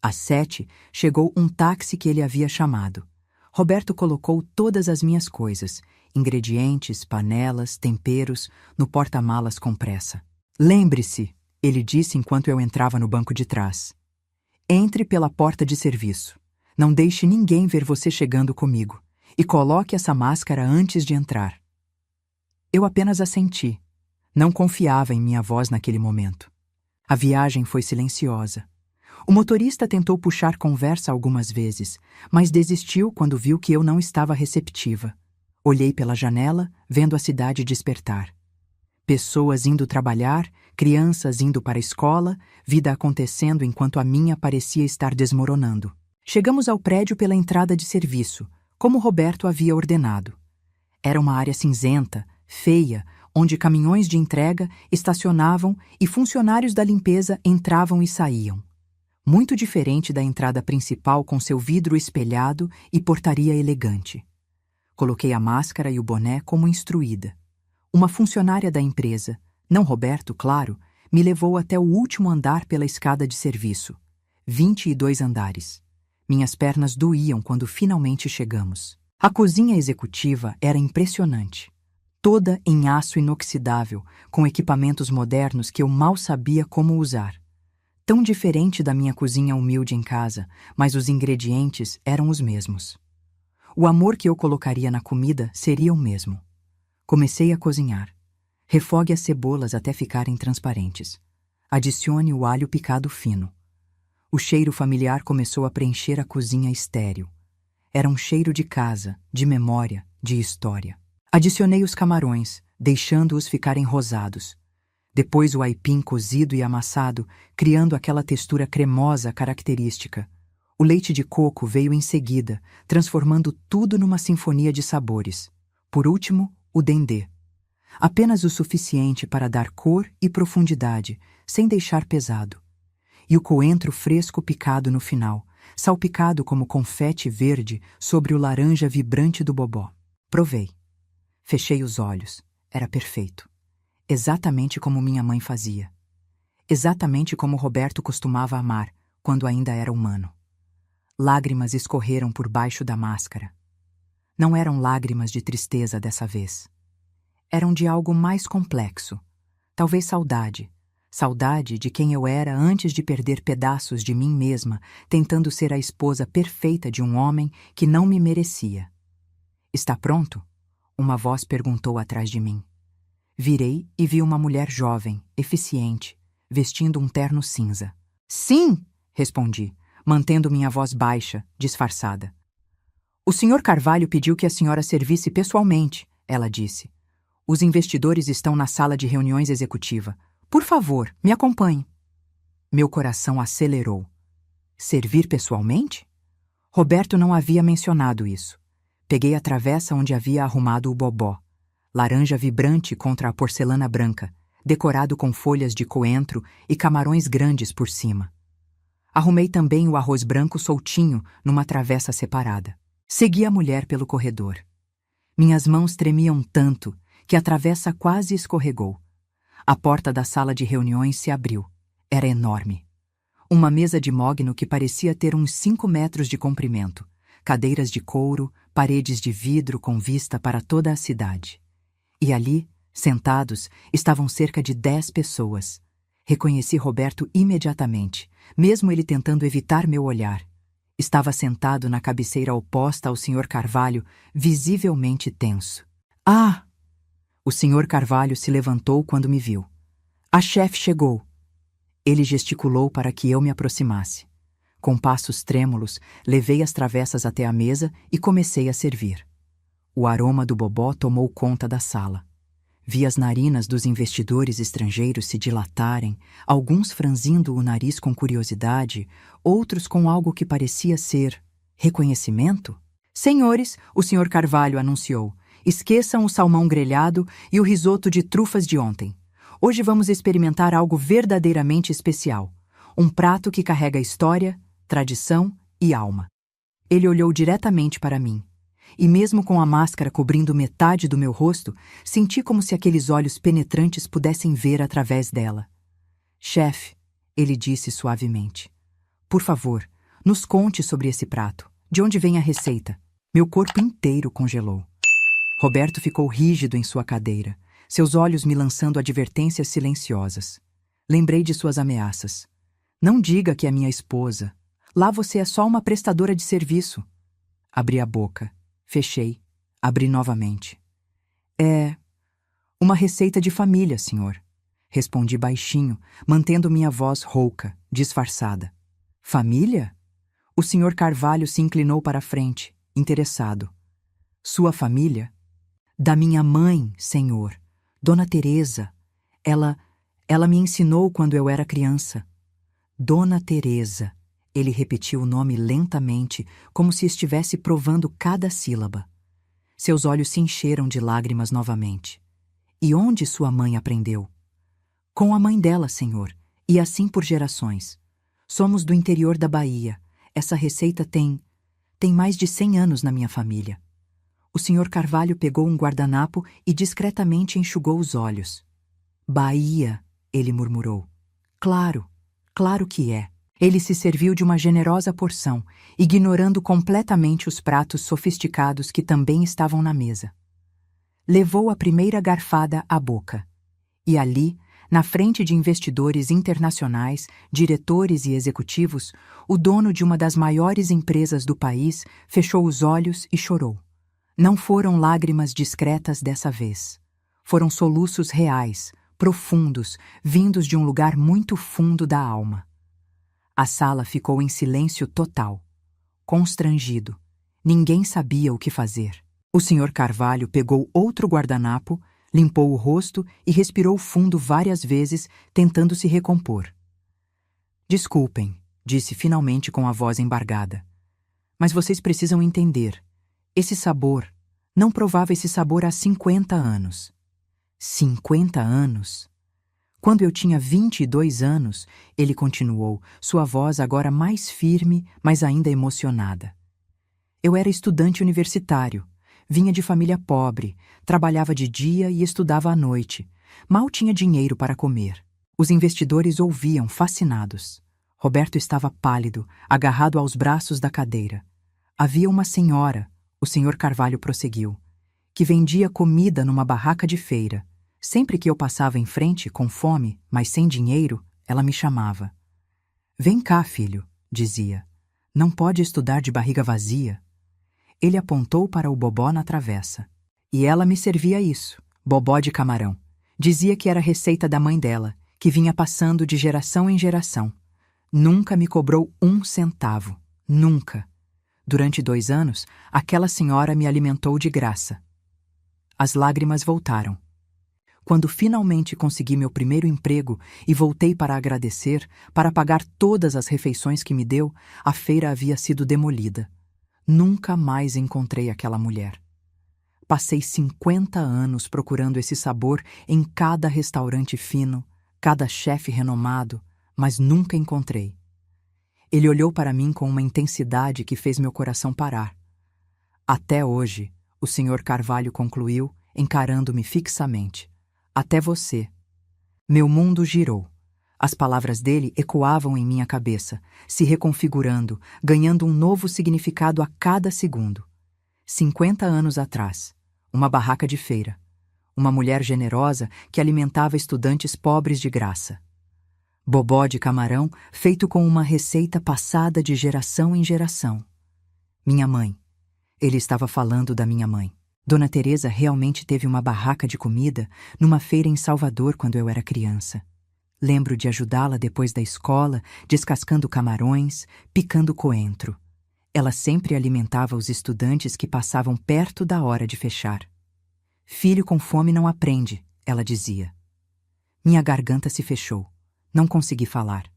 Às 7, chegou um táxi que ele havia chamado. Roberto colocou todas as minhas coisas, ingredientes, panelas, temperos, no porta-malas com pressa. Lembre-se, ele disse enquanto eu entrava no banco de trás. Entre pela porta de serviço. Não deixe ninguém ver você chegando comigo. E coloque essa máscara antes de entrar. Eu apenas assenti. Não confiava em minha voz naquele momento. A viagem foi silenciosa. O motorista tentou puxar conversa algumas vezes, mas desistiu quando viu que eu não estava receptiva. Olhei pela janela, vendo a cidade despertar. Pessoas indo trabalhar, crianças indo para a escola, vida acontecendo enquanto a minha parecia estar desmoronando. Chegamos ao prédio pela entrada de serviço, como Roberto havia ordenado. Era uma área cinzenta, feia, onde caminhões de entrega estacionavam e funcionários da limpeza entravam e saíam. Muito diferente da entrada principal com seu vidro espelhado e portaria elegante. Coloquei a máscara e o boné como instruída. Uma funcionária da empresa, não Roberto, claro, me levou até o último andar pela escada de serviço. 22 andares. Minhas pernas doíam quando finalmente chegamos. A cozinha executiva era impressionante. Toda em aço inoxidável, com equipamentos modernos que eu mal sabia como usar. Tão diferente da minha cozinha humilde em casa, mas os ingredientes eram os mesmos. O amor que eu colocaria na comida seria o mesmo. Comecei a cozinhar. Refogue as cebolas até ficarem transparentes. Adicione o alho picado fino. O cheiro familiar começou a preencher a cozinha estéril. Era um cheiro de casa, de memória, de história. Adicionei os camarões, deixando-os ficarem rosados. Depois o aipim cozido e amassado, criando aquela textura cremosa característica. O leite de coco veio em seguida, transformando tudo numa sinfonia de sabores. Por último, o dendê. Apenas o suficiente para dar cor e profundidade, sem deixar pesado. E o coentro fresco picado no final, salpicado como confete verde sobre o laranja vibrante do bobó. Provei. Fechei os olhos. Era perfeito. Exatamente como minha mãe fazia. Exatamente como Roberto costumava amar, quando ainda era humano. Lágrimas escorreram por baixo da máscara. Não eram lágrimas de tristeza dessa vez. Eram de algo mais complexo. Talvez saudade. Saudade de quem eu era antes de perder pedaços de mim mesma, tentando ser a esposa perfeita de um homem que não me merecia. Está pronto? Uma voz perguntou atrás de mim. Virei e vi uma mulher jovem, eficiente, vestindo um terno cinza. Sim, respondi, mantendo minha voz baixa, disfarçada. O Sr. Carvalho pediu que a senhora servisse pessoalmente, ela disse. Os investidores estão na sala de reuniões executiva. Por favor, me acompanhe. Meu coração acelerou. Servir pessoalmente? Roberto não havia mencionado isso. Peguei a travessa onde havia arrumado o bobó. Laranja vibrante contra a porcelana branca, decorado com folhas de coentro e camarões grandes por cima. Arrumei também o arroz branco soltinho numa travessa separada. Segui a mulher pelo corredor. Minhas mãos tremiam tanto que a travessa quase escorregou. A porta da sala de reuniões se abriu. Era enorme. Uma mesa de mogno que parecia ter uns 5 metros de comprimento, cadeiras de couro, paredes de vidro com vista para toda a cidade. E ali, sentados, estavam cerca de 10 pessoas. Reconheci Roberto imediatamente, mesmo ele tentando evitar meu olhar. Estava sentado na cabeceira oposta ao Sr. Carvalho, visivelmente tenso. Ah! O Sr. Carvalho se levantou quando me viu. A chefe chegou. Ele gesticulou para que eu me aproximasse. Com passos trêmulos, levei as travessas até a mesa e comecei a servir. O aroma do bobó tomou conta da sala. Vi as narinas dos investidores estrangeiros se dilatarem, alguns franzindo o nariz com curiosidade, outros com algo que parecia ser reconhecimento. Senhores, o Sr. Carvalho anunciou, esqueçam o salmão grelhado e o risoto de trufas de ontem. Hoje vamos experimentar algo verdadeiramente especial. Um prato que carrega história, tradição e alma. Ele olhou diretamente para mim, e mesmo com a máscara cobrindo metade do meu rosto, senti como se aqueles olhos penetrantes pudessem ver através dela. Chefe, ele disse suavemente, por favor, nos conte sobre esse prato. De onde vem a receita? Meu corpo inteiro congelou. Roberto ficou rígido em sua cadeira, seus olhos me lançando advertências silenciosas. Lembrei de suas ameaças. Não diga que é minha esposa. Lá você é só uma prestadora de serviço. Abri a boca. Fechei. Abri novamente. É uma receita de família, senhor. Respondi baixinho, mantendo minha voz rouca, disfarçada. Família? O senhor Carvalho se inclinou para a frente, interessado. Sua família? Da minha mãe, senhor. Dona Teresa. Ela me ensinou quando eu era criança. Dona Teresa. Ele repetiu o nome lentamente, como se estivesse provando cada sílaba. Seus olhos se encheram de lágrimas novamente. E onde sua mãe aprendeu? Com a mãe dela, senhor, e assim por gerações. Somos do interior da Bahia. Essa receita tem mais de 100 anos na minha família. O senhor Carvalho pegou um guardanapo e discretamente enxugou os olhos. Bahia, ele murmurou. Claro, claro que é. Ele se serviu de uma generosa porção, ignorando completamente os pratos sofisticados que também estavam na mesa. Levou a primeira garfada à boca. E ali, na frente de investidores internacionais, diretores e executivos, o dono de uma das maiores empresas do país fechou os olhos e chorou. Não foram lágrimas discretas dessa vez. Foram soluços reais, profundos, vindos de um lugar muito fundo da alma. A sala ficou em silêncio total. Constrangido. Ninguém sabia o que fazer. O senhor Carvalho pegou outro guardanapo, limpou o rosto e respirou fundo várias vezes, tentando se recompor. Desculpem, disse finalmente com a voz embargada. Mas vocês precisam entender. Esse sabor, não provava esse sabor há 50 anos. 50 anos? Quando eu tinha 22 anos, ele continuou, sua voz agora mais firme, mas ainda emocionada. Eu era estudante universitário, vinha de família pobre, trabalhava de dia e estudava à noite. Mal tinha dinheiro para comer. Os investidores ouviam, fascinados. Roberto estava pálido, agarrado aos braços da cadeira. Havia uma senhora, o senhor Carvalho prosseguiu, que vendia comida numa barraca de feira. Sempre que eu passava em frente, com fome, mas sem dinheiro, ela me chamava. Vem cá, filho, dizia. Não pode estudar de barriga vazia. Ele apontou para o bobó na travessa. E ela me servia isso, bobó de camarão. Dizia que era receita da mãe dela, que vinha passando de geração em geração. Nunca me cobrou 1 centavo. Nunca. Durante 2 anos, aquela senhora me alimentou de graça. As lágrimas voltaram. Quando finalmente consegui meu primeiro emprego e voltei para agradecer, para pagar todas as refeições que me deu, a feira havia sido demolida. Nunca mais encontrei aquela mulher. Passei 50 anos procurando esse sabor em cada restaurante fino, cada chefe renomado, mas nunca encontrei. Ele olhou para mim com uma intensidade que fez meu coração parar. Até hoje, o senhor Carvalho concluiu, encarando-me fixamente. Até você. Meu mundo girou. As palavras dele ecoavam em minha cabeça, se reconfigurando, ganhando um novo significado a cada segundo. 50 anos atrás, uma barraca de feira. Uma mulher generosa que alimentava estudantes pobres de graça. Bobó de camarão feito com uma receita passada de geração em geração. Minha mãe. Ele estava falando da minha mãe. Dona Teresa realmente teve uma barraca de comida numa feira em Salvador quando eu era criança. Lembro de ajudá-la depois da escola, descascando camarões, picando coentro. Ela sempre alimentava os estudantes que passavam perto da hora de fechar. Filho com fome não aprende, ela dizia. Minha garganta se fechou. Não consegui falar.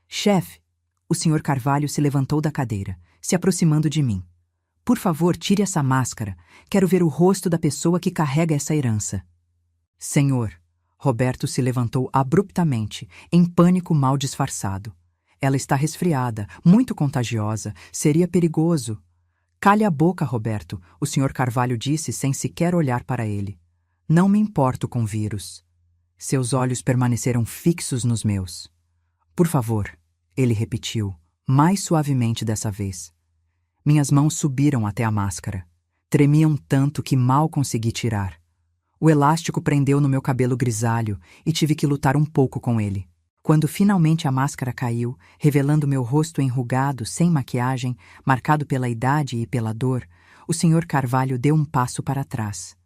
Chefe, o senhor Carvalho se levantou da cadeira, se aproximando de mim. Por favor, tire essa máscara. Quero ver o rosto da pessoa que carrega essa herança. Senhor, Roberto se levantou abruptamente, em pânico mal disfarçado. Ela está resfriada, muito contagiosa, seria perigoso. Calhe a boca, Roberto, o Sr. Carvalho disse sem sequer olhar para ele. Não me importo com vírus. Seus olhos permaneceram fixos nos meus. Por favor, ele repetiu, mais suavemente dessa vez. Minhas mãos subiram até a máscara. Tremiam tanto que mal consegui tirar. O elástico prendeu no meu cabelo grisalho e tive que lutar um pouco com ele. Quando finalmente a máscara caiu, revelando meu rosto enrugado, sem maquiagem, marcado pela idade e pela dor, o Sr. Carvalho deu um passo para trás.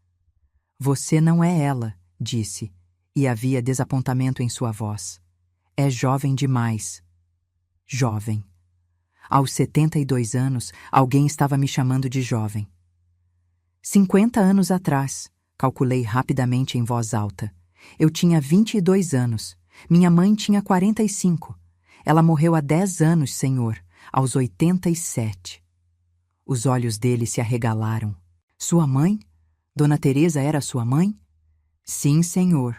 Você não é ela, disse, e havia desapontamento em sua voz. É jovem demais. Jovem. Aos 72 anos, alguém estava me chamando de jovem. 50 anos atrás, calculei rapidamente em voz alta. Eu tinha 22 anos. Minha mãe tinha 45. Ela morreu há 10 anos, senhor, aos 87. Os olhos dele se arregalaram. Sua mãe? Dona Teresa era sua mãe? Sim, senhor.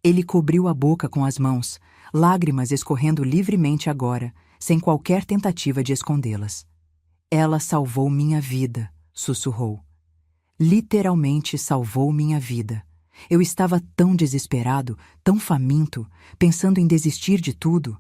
Ele cobriu a boca com as mãos, lágrimas escorrendo livremente agora, sem qualquer tentativa de escondê-las. Ela salvou minha vida, sussurrou. Literalmente salvou minha vida. Eu estava tão desesperado, tão faminto, pensando em desistir de tudo.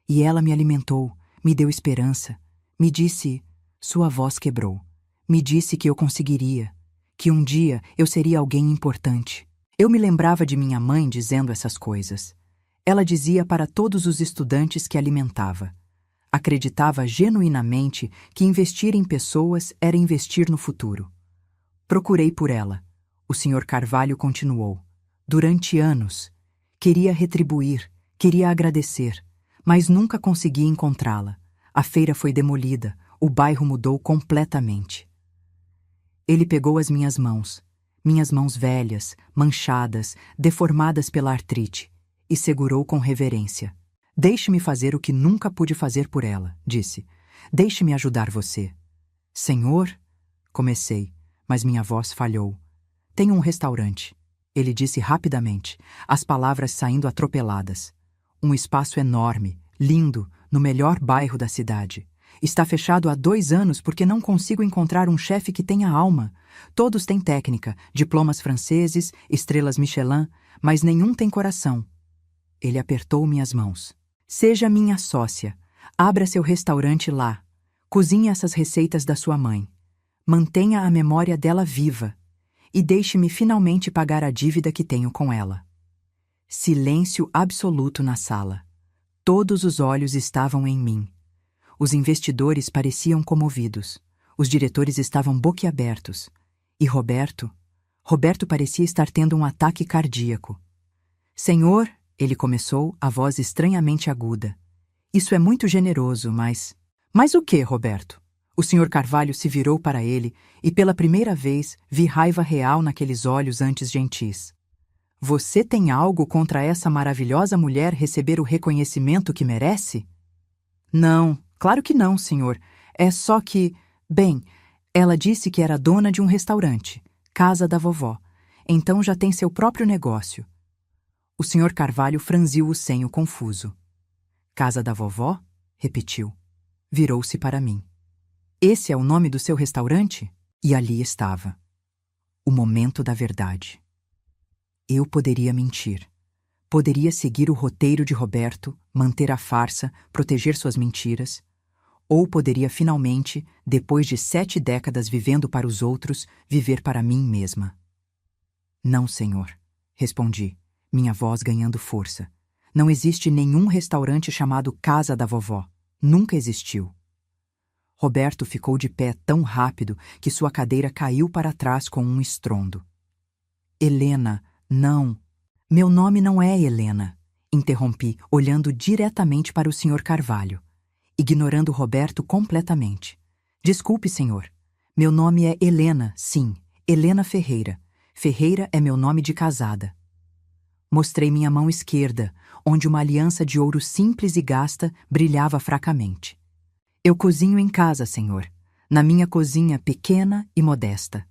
E ela me alimentou, me deu esperança. Me disse... Sua voz quebrou. Me disse que eu conseguiria, que um dia eu seria alguém importante. Eu me lembrava de minha mãe dizendo essas coisas. Ela dizia para todos os estudantes que alimentava. Acreditava genuinamente que investir em pessoas era investir no futuro. Procurei por ela. O Sr. Carvalho continuou. Durante anos. Queria retribuir, queria agradecer, mas nunca consegui encontrá-la. A feira foi demolida, o bairro mudou completamente. Ele pegou as minhas mãos velhas, manchadas, deformadas pela artrite, e segurou com reverência. Deixe-me fazer o que nunca pude fazer por ela, disse. Deixe-me ajudar você. Senhor? Comecei, mas minha voz falhou. Tenho um restaurante, ele disse rapidamente, as palavras saindo atropeladas. Um espaço enorme, lindo, no melhor bairro da cidade. Está fechado há 2 anos porque não consigo encontrar um chefe que tenha alma. Todos têm técnica, diplomas franceses, estrelas Michelin, mas nenhum tem coração. Ele apertou minhas mãos. Seja minha sócia. Abra seu restaurante lá. Cozinhe essas receitas da sua mãe. Mantenha a memória dela viva. E deixe-me finalmente pagar a dívida que tenho com ela. Silêncio absoluto na sala. Todos os olhos estavam em mim. Os investidores pareciam comovidos. Os diretores estavam boquiabertos. E Roberto parecia estar tendo um ataque cardíaco. Senhor, ele começou, a voz estranhamente aguda. Isso é muito generoso, mas... Mas o quê, Roberto? O Sr. Carvalho se virou para ele e pela primeira vez vi raiva real naqueles olhos antes gentis. Você tem algo contra essa maravilhosa mulher receber o reconhecimento que merece? Não, claro que não, senhor. É só que... Bem, ela disse que era dona de um restaurante, Casa da Vovó. Então já tem seu próprio negócio. O Sr. Carvalho franziu o senho confuso. Casa da Vovó? Repetiu. Virou-se para mim. Esse é o nome do seu restaurante? E ali estava. O momento da verdade. Eu poderia mentir. Poderia seguir o roteiro de Roberto, manter a farsa, proteger suas mentiras. Ou poderia finalmente, depois de 7 décadas vivendo para os outros, viver para mim mesma. Não, senhor, respondi, minha voz ganhando força. Não existe nenhum restaurante chamado Casa da Vovó. Nunca existiu. Roberto ficou de pé tão rápido que sua cadeira caiu para trás com um estrondo. Helena, não. Meu nome não é Helena, interrompi, olhando diretamente para o Sr. Carvalho, ignorando Roberto completamente. Desculpe, senhor. Meu nome é Helena, sim, Helena Ferreira. Ferreira é meu nome de casada. Mostrei minha mão esquerda, onde uma aliança de ouro simples e gasta brilhava fracamente. Eu cozinho em casa, senhor, na minha cozinha pequena e modesta.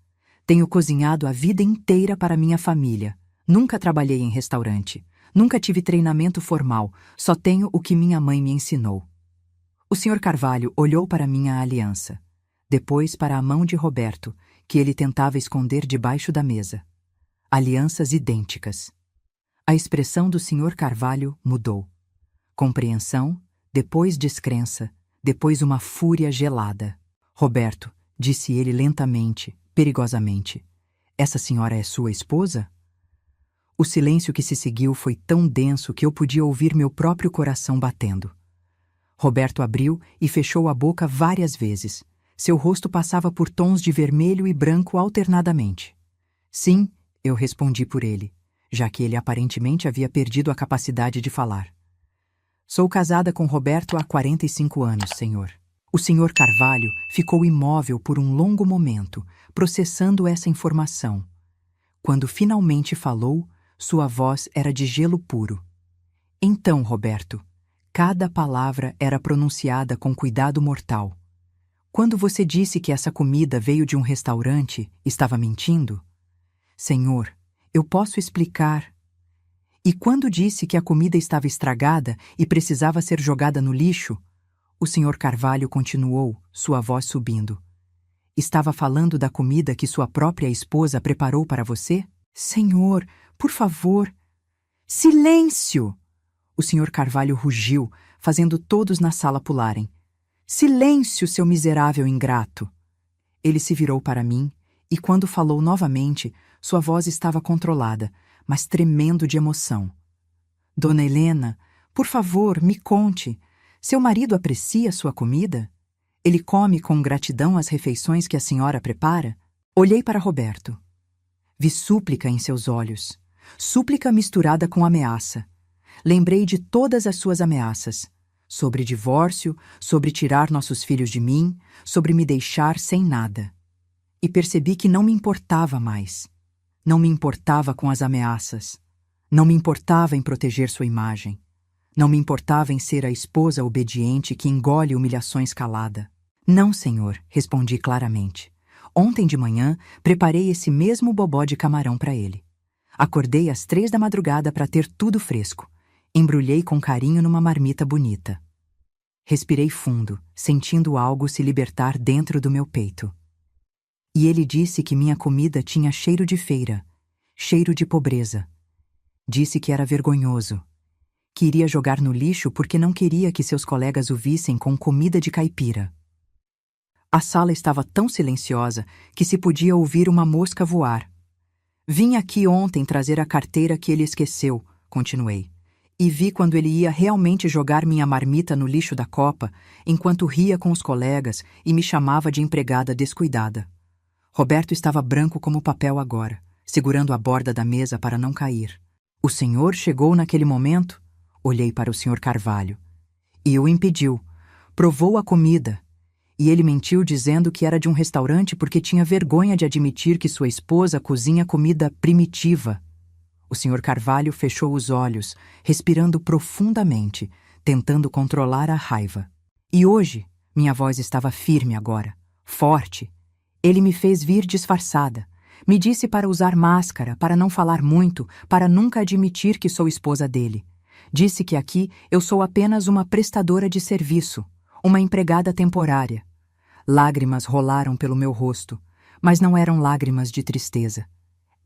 Tenho cozinhado a vida inteira para minha família. Nunca trabalhei em restaurante. Nunca tive treinamento formal, só tenho o que minha mãe me ensinou. O Sr. Carvalho olhou para minha aliança, depois para a mão de Roberto, que ele tentava esconder debaixo da mesa. Alianças idênticas. A expressão do Sr. Carvalho mudou. Compreensão, depois descrença, depois uma fúria gelada. Roberto, disse ele lentamente, perigosamente, essa senhora é sua esposa? O silêncio que se seguiu foi tão denso que eu podia ouvir meu próprio coração batendo. Roberto abriu e fechou a boca várias vezes. Seu rosto passava por tons de vermelho e branco alternadamente. Sim, eu respondi por ele, já que ele aparentemente havia perdido a capacidade de falar. Sou casada com Roberto há 45 anos, senhor. O Sr. Carvalho ficou imóvel por um longo momento, processando essa informação. Quando finalmente falou, sua voz era de gelo puro. Então, Roberto, cada palavra era pronunciada com cuidado mortal. Quando você disse que essa comida veio de um restaurante, estava mentindo? Senhor, eu posso explicar. E quando disse que a comida estava estragada e precisava ser jogada no lixo, o Sr. Carvalho continuou, sua voz subindo. Estava falando da comida que sua própria esposa preparou para você? Senhor, por favor. Silêncio! O Sr. Carvalho rugiu, fazendo todos na sala pularem. Silêncio, seu miserável ingrato! Ele se virou para mim, e quando falou novamente, sua voz estava controlada, mas tremendo de emoção. Dona Helena, por favor, me conte. Seu marido aprecia sua comida? Ele come com gratidão as refeições que a senhora prepara? Olhei para Roberto. Vi súplica em seus olhos. Súplica misturada com ameaça. Lembrei de todas as suas ameaças. Sobre divórcio, sobre tirar nossos filhos de mim, sobre me deixar sem nada. E percebi que não me importava mais. Não me importava com as ameaças. Não me importava em proteger sua imagem. Não me importava em ser a esposa obediente que engole humilhações calada. Não, senhor, respondi claramente. Ontem de manhã, preparei esse mesmo bobó de camarão para ele. Acordei às 3 da madrugada para ter tudo fresco. Embrulhei com carinho numa marmita bonita. Respirei fundo, sentindo algo se libertar dentro do meu peito. E ele disse que minha comida tinha cheiro de feira, cheiro de pobreza. Disse que era vergonhoso, que iria jogar no lixo porque não queria que seus colegas o vissem com comida de caipira. A sala estava tão silenciosa que se podia ouvir uma mosca voar. Vim aqui ontem trazer a carteira que ele esqueceu, continuei, e vi quando ele ia realmente jogar minha marmita no lixo da copa, enquanto ria com os colegas e me chamava de empregada descuidada. Roberto estava branco como papel agora, segurando a borda da mesa para não cair. O senhor chegou naquele momento? Olhei para o Sr. Carvalho. E o impediu. Provou a comida. E ele mentiu dizendo que era de um restaurante porque tinha vergonha de admitir que sua esposa cozinha comida primitiva. O Sr. Carvalho fechou os olhos, respirando profundamente, tentando controlar a raiva. E hoje, minha voz estava firme agora, forte. Ele me fez vir disfarçada. Me disse para usar máscara, para não falar muito, para nunca admitir que sou esposa dele. Disse que aqui eu sou apenas uma prestadora de serviço, uma empregada temporária. Lágrimas rolaram pelo meu rosto, mas não eram lágrimas de tristeza.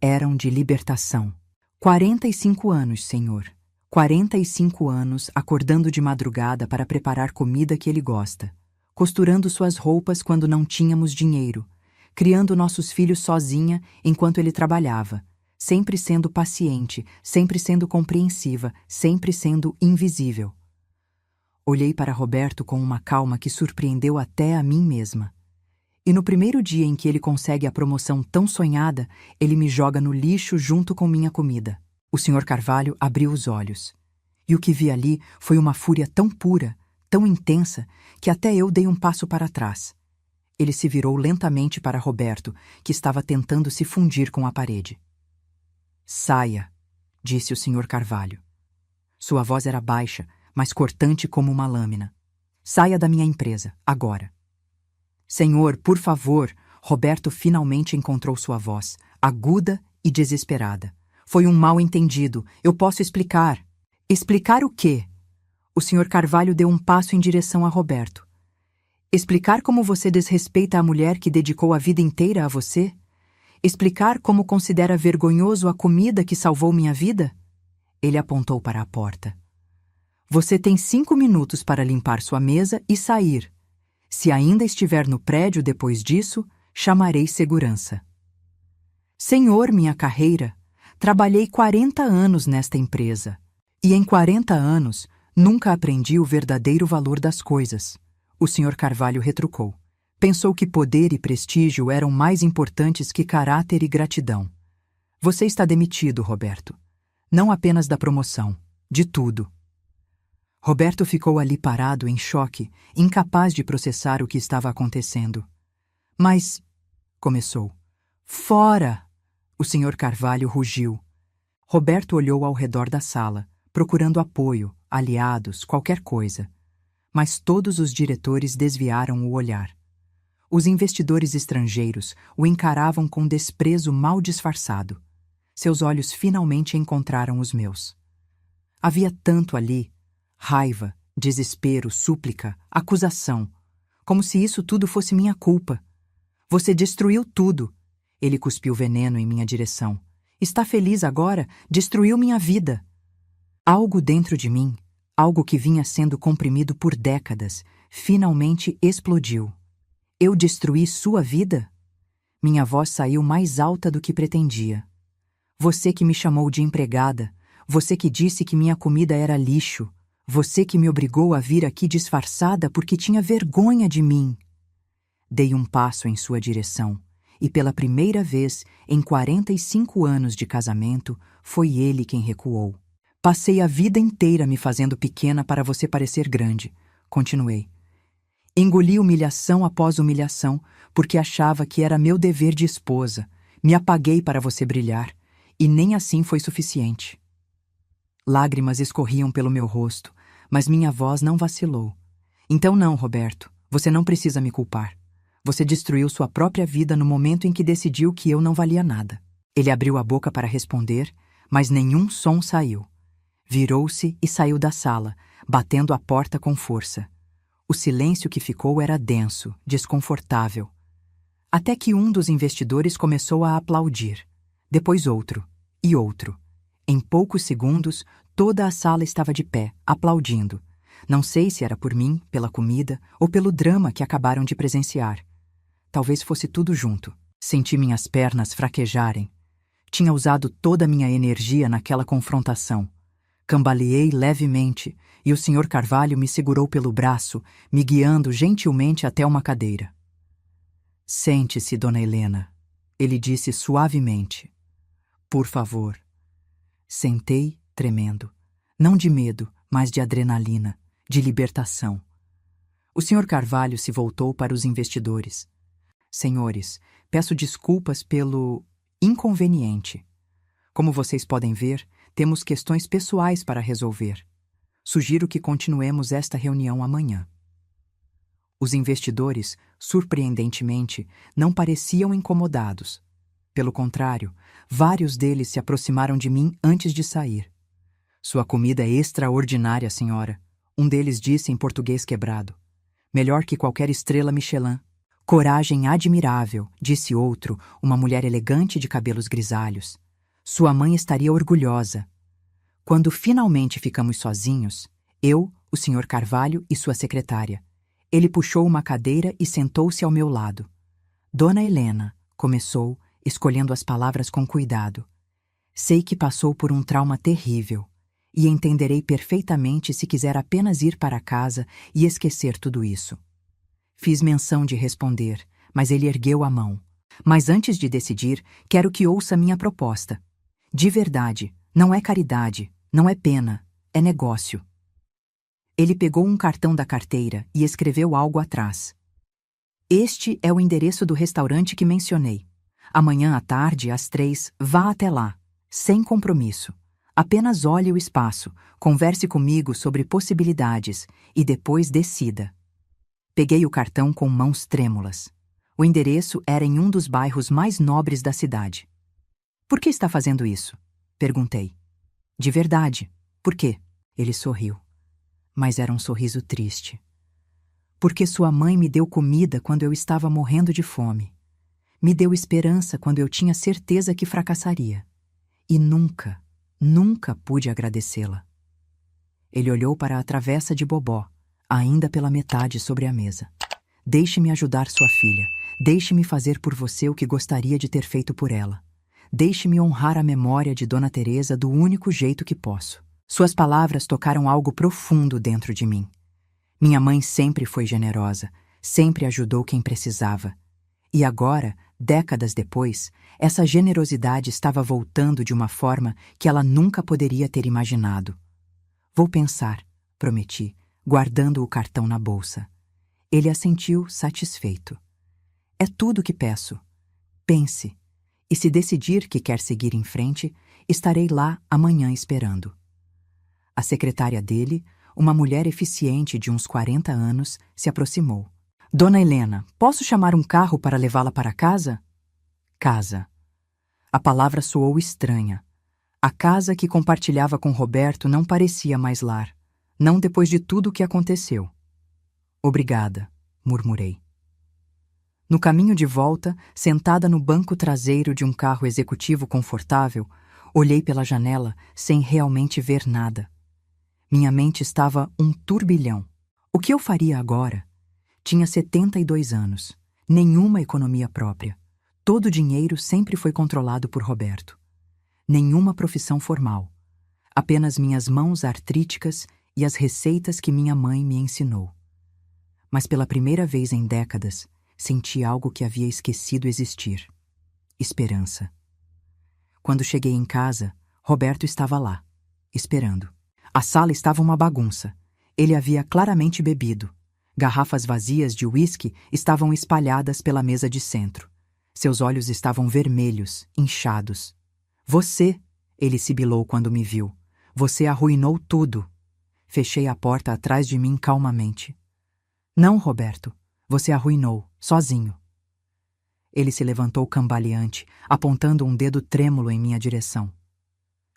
Eram de libertação. 45 anos, senhor. 45 anos acordando de madrugada para preparar comida que ele gosta, costurando suas roupas quando não tínhamos dinheiro, criando nossos filhos sozinha enquanto ele trabalhava, sempre sendo paciente, sempre sendo compreensiva, sempre sendo invisível. Olhei para Roberto com uma calma que surpreendeu até a mim mesma. E no primeiro dia em que ele consegue a promoção tão sonhada, ele me joga no lixo junto com minha comida. O Sr. Carvalho abriu os olhos. E o que vi ali foi uma fúria tão pura, tão intensa, que até eu dei um passo para trás. Ele se virou lentamente para Roberto, que estava tentando se fundir com a parede. Saia, disse o Sr. Carvalho. Sua voz era baixa, mas cortante como uma lâmina. Saia da minha empresa, agora. Senhor, por favor, Roberto finalmente encontrou sua voz, aguda e desesperada. Foi um mal-entendido. Eu posso explicar. Explicar o quê? O Sr. Carvalho deu um passo em direção a Roberto. Explicar como você desrespeita a mulher que dedicou a vida inteira a você? Explicar como considera vergonhoso a comida que salvou minha vida? Ele apontou para a porta. Você tem 5 minutos para limpar sua mesa e sair. Se ainda estiver no prédio depois disso, chamarei segurança. Senhor, minha carreira, trabalhei 40 anos nesta empresa. E em 40 anos, nunca aprendi o verdadeiro valor das coisas. O Sr. Carvalho retrucou. Pensou que poder e prestígio eram mais importantes que caráter e gratidão. Você está demitido, Roberto. Não apenas da promoção, de tudo. Roberto ficou ali parado em choque, incapaz de processar o que estava acontecendo. Mas... começou. Fora! O Sr. Carvalho rugiu. Roberto olhou ao redor da sala, procurando apoio, aliados, qualquer coisa. Mas todos os diretores desviaram o olhar. Os investidores estrangeiros o encaravam com desprezo mal disfarçado. Seus olhos finalmente encontraram os meus. Havia tanto ali: raiva, desespero, súplica, acusação. Como se isso tudo fosse minha culpa. Você destruiu tudo. Ele cuspiu veneno em minha direção. Está feliz agora? Destruiu minha vida. Algo dentro de mim, algo que vinha sendo comprimido por décadas, finalmente explodiu. Eu destruí sua vida? Minha voz saiu mais alta do que pretendia. Você que me chamou de empregada, você que disse que minha comida era lixo, você que me obrigou a vir aqui disfarçada porque tinha vergonha de mim. Dei um passo em sua direção, e pela primeira vez em 45 anos de casamento, foi ele quem recuou. Passei a vida inteira me fazendo pequena para você parecer grande, continuei. Engoli humilhação após humilhação, porque achava que era meu dever de esposa. Me apaguei para você brilhar, e nem assim foi suficiente. Lágrimas escorriam pelo meu rosto, mas minha voz não vacilou. Então não, Roberto, você não precisa me culpar. Você destruiu sua própria vida no momento em que decidiu que eu não valia nada. Ele abriu a boca para responder, mas nenhum som saiu. Virou-se e saiu da sala, batendo a porta com força. O silêncio que ficou era denso, desconfortável. Até que um dos investidores começou a aplaudir. Depois outro, e outro. Em poucos segundos, toda a sala estava de pé, aplaudindo. Não sei se era por mim, pela comida, ou pelo drama que acabaram de presenciar. Talvez fosse tudo junto. Senti minhas pernas fraquejarem. Tinha usado toda a minha energia naquela confrontação. Cambaleei levemente, e o Sr. Carvalho me segurou pelo braço, me guiando gentilmente até uma cadeira. Sente-se, Dona Helena, ele disse suavemente. Por favor. Sentei, tremendo. Não de medo, mas de adrenalina, de libertação. O Sr. Carvalho se voltou para os investidores. Senhores, peço desculpas pelo inconveniente. Como vocês podem ver, temos questões pessoais para resolver. Sugiro que continuemos esta reunião amanhã. Os investidores, surpreendentemente, não pareciam incomodados. Pelo contrário, vários deles se aproximaram de mim antes de sair. Sua comida é extraordinária, senhora, um deles disse em português quebrado. Melhor que qualquer estrela Michelin. Coragem admirável, disse outro, uma mulher elegante de cabelos grisalhos. Sua mãe estaria orgulhosa. Quando finalmente ficamos sozinhos, eu, o Sr. Carvalho e sua secretária. Ele puxou uma cadeira e sentou-se ao meu lado. Dona Helena, começou, escolhendo as palavras com cuidado. Sei que passou por um trauma terrível, e entenderei perfeitamente se quiser apenas ir para casa e esquecer tudo isso. Fiz menção de responder, mas ele ergueu a mão. Mas antes de decidir, quero que ouça minha proposta. De verdade, não é caridade, não é pena, é negócio. Ele pegou um cartão da carteira e escreveu algo atrás. Este é o endereço do restaurante que mencionei. Amanhã à tarde, às 3, vá até lá, sem compromisso. Apenas olhe o espaço, converse comigo sobre possibilidades e depois decida. Peguei o cartão com mãos trêmulas. O endereço era em um dos bairros mais nobres da cidade. Por que está fazendo isso? Perguntei. De verdade. Por quê? Ele sorriu. Mas era um sorriso triste. Porque sua mãe me deu comida quando eu estava morrendo de fome. Me deu esperança quando eu tinha certeza que fracassaria. E nunca, nunca pude agradecê-la. Ele olhou para a travessa de Bobó, ainda pela metade sobre a mesa. Deixe-me ajudar sua filha. Deixe-me fazer por você o que gostaria de ter feito por ela. Deixe-me honrar a memória de Dona Teresa do único jeito que posso. Suas palavras tocaram algo profundo dentro de mim. Minha mãe sempre foi generosa, sempre ajudou quem precisava. E agora, décadas depois, essa generosidade estava voltando de uma forma que ela nunca poderia ter imaginado. Vou pensar, prometi, guardando o cartão na bolsa. Ele assentiu, satisfeito. É tudo o que peço. Pense. E se decidir que quer seguir em frente, estarei lá amanhã esperando. A secretária dele, uma mulher eficiente de uns 40 anos, se aproximou. Dona Helena, posso chamar um carro para levá-la para casa? Casa. A palavra soou estranha. A casa que compartilhava com Roberto não parecia mais lar, não depois de tudo o que aconteceu. Obrigada, murmurei. No caminho de volta, sentada no banco traseiro de um carro executivo confortável, olhei pela janela sem realmente ver nada. Minha mente estava um turbilhão. O que eu faria agora? Tinha 72 anos, nenhuma economia própria. Todo o dinheiro sempre foi controlado por Roberto. Nenhuma profissão formal. Apenas minhas mãos artríticas e as receitas que minha mãe me ensinou. Mas pela primeira vez em décadas, senti algo que havia esquecido existir. Esperança. Quando cheguei em casa, Roberto estava lá, esperando. A sala estava uma bagunça. Ele havia claramente bebido. Garrafas vazias de uísque estavam espalhadas pela mesa de centro. Seus olhos estavam vermelhos, inchados. Você, ele sibilou quando me viu. Você arruinou tudo. Fechei a porta atrás de mim calmamente. Não, Roberto. Você arruinou, sozinho. Ele se levantou cambaleante, apontando um dedo trêmulo em minha direção.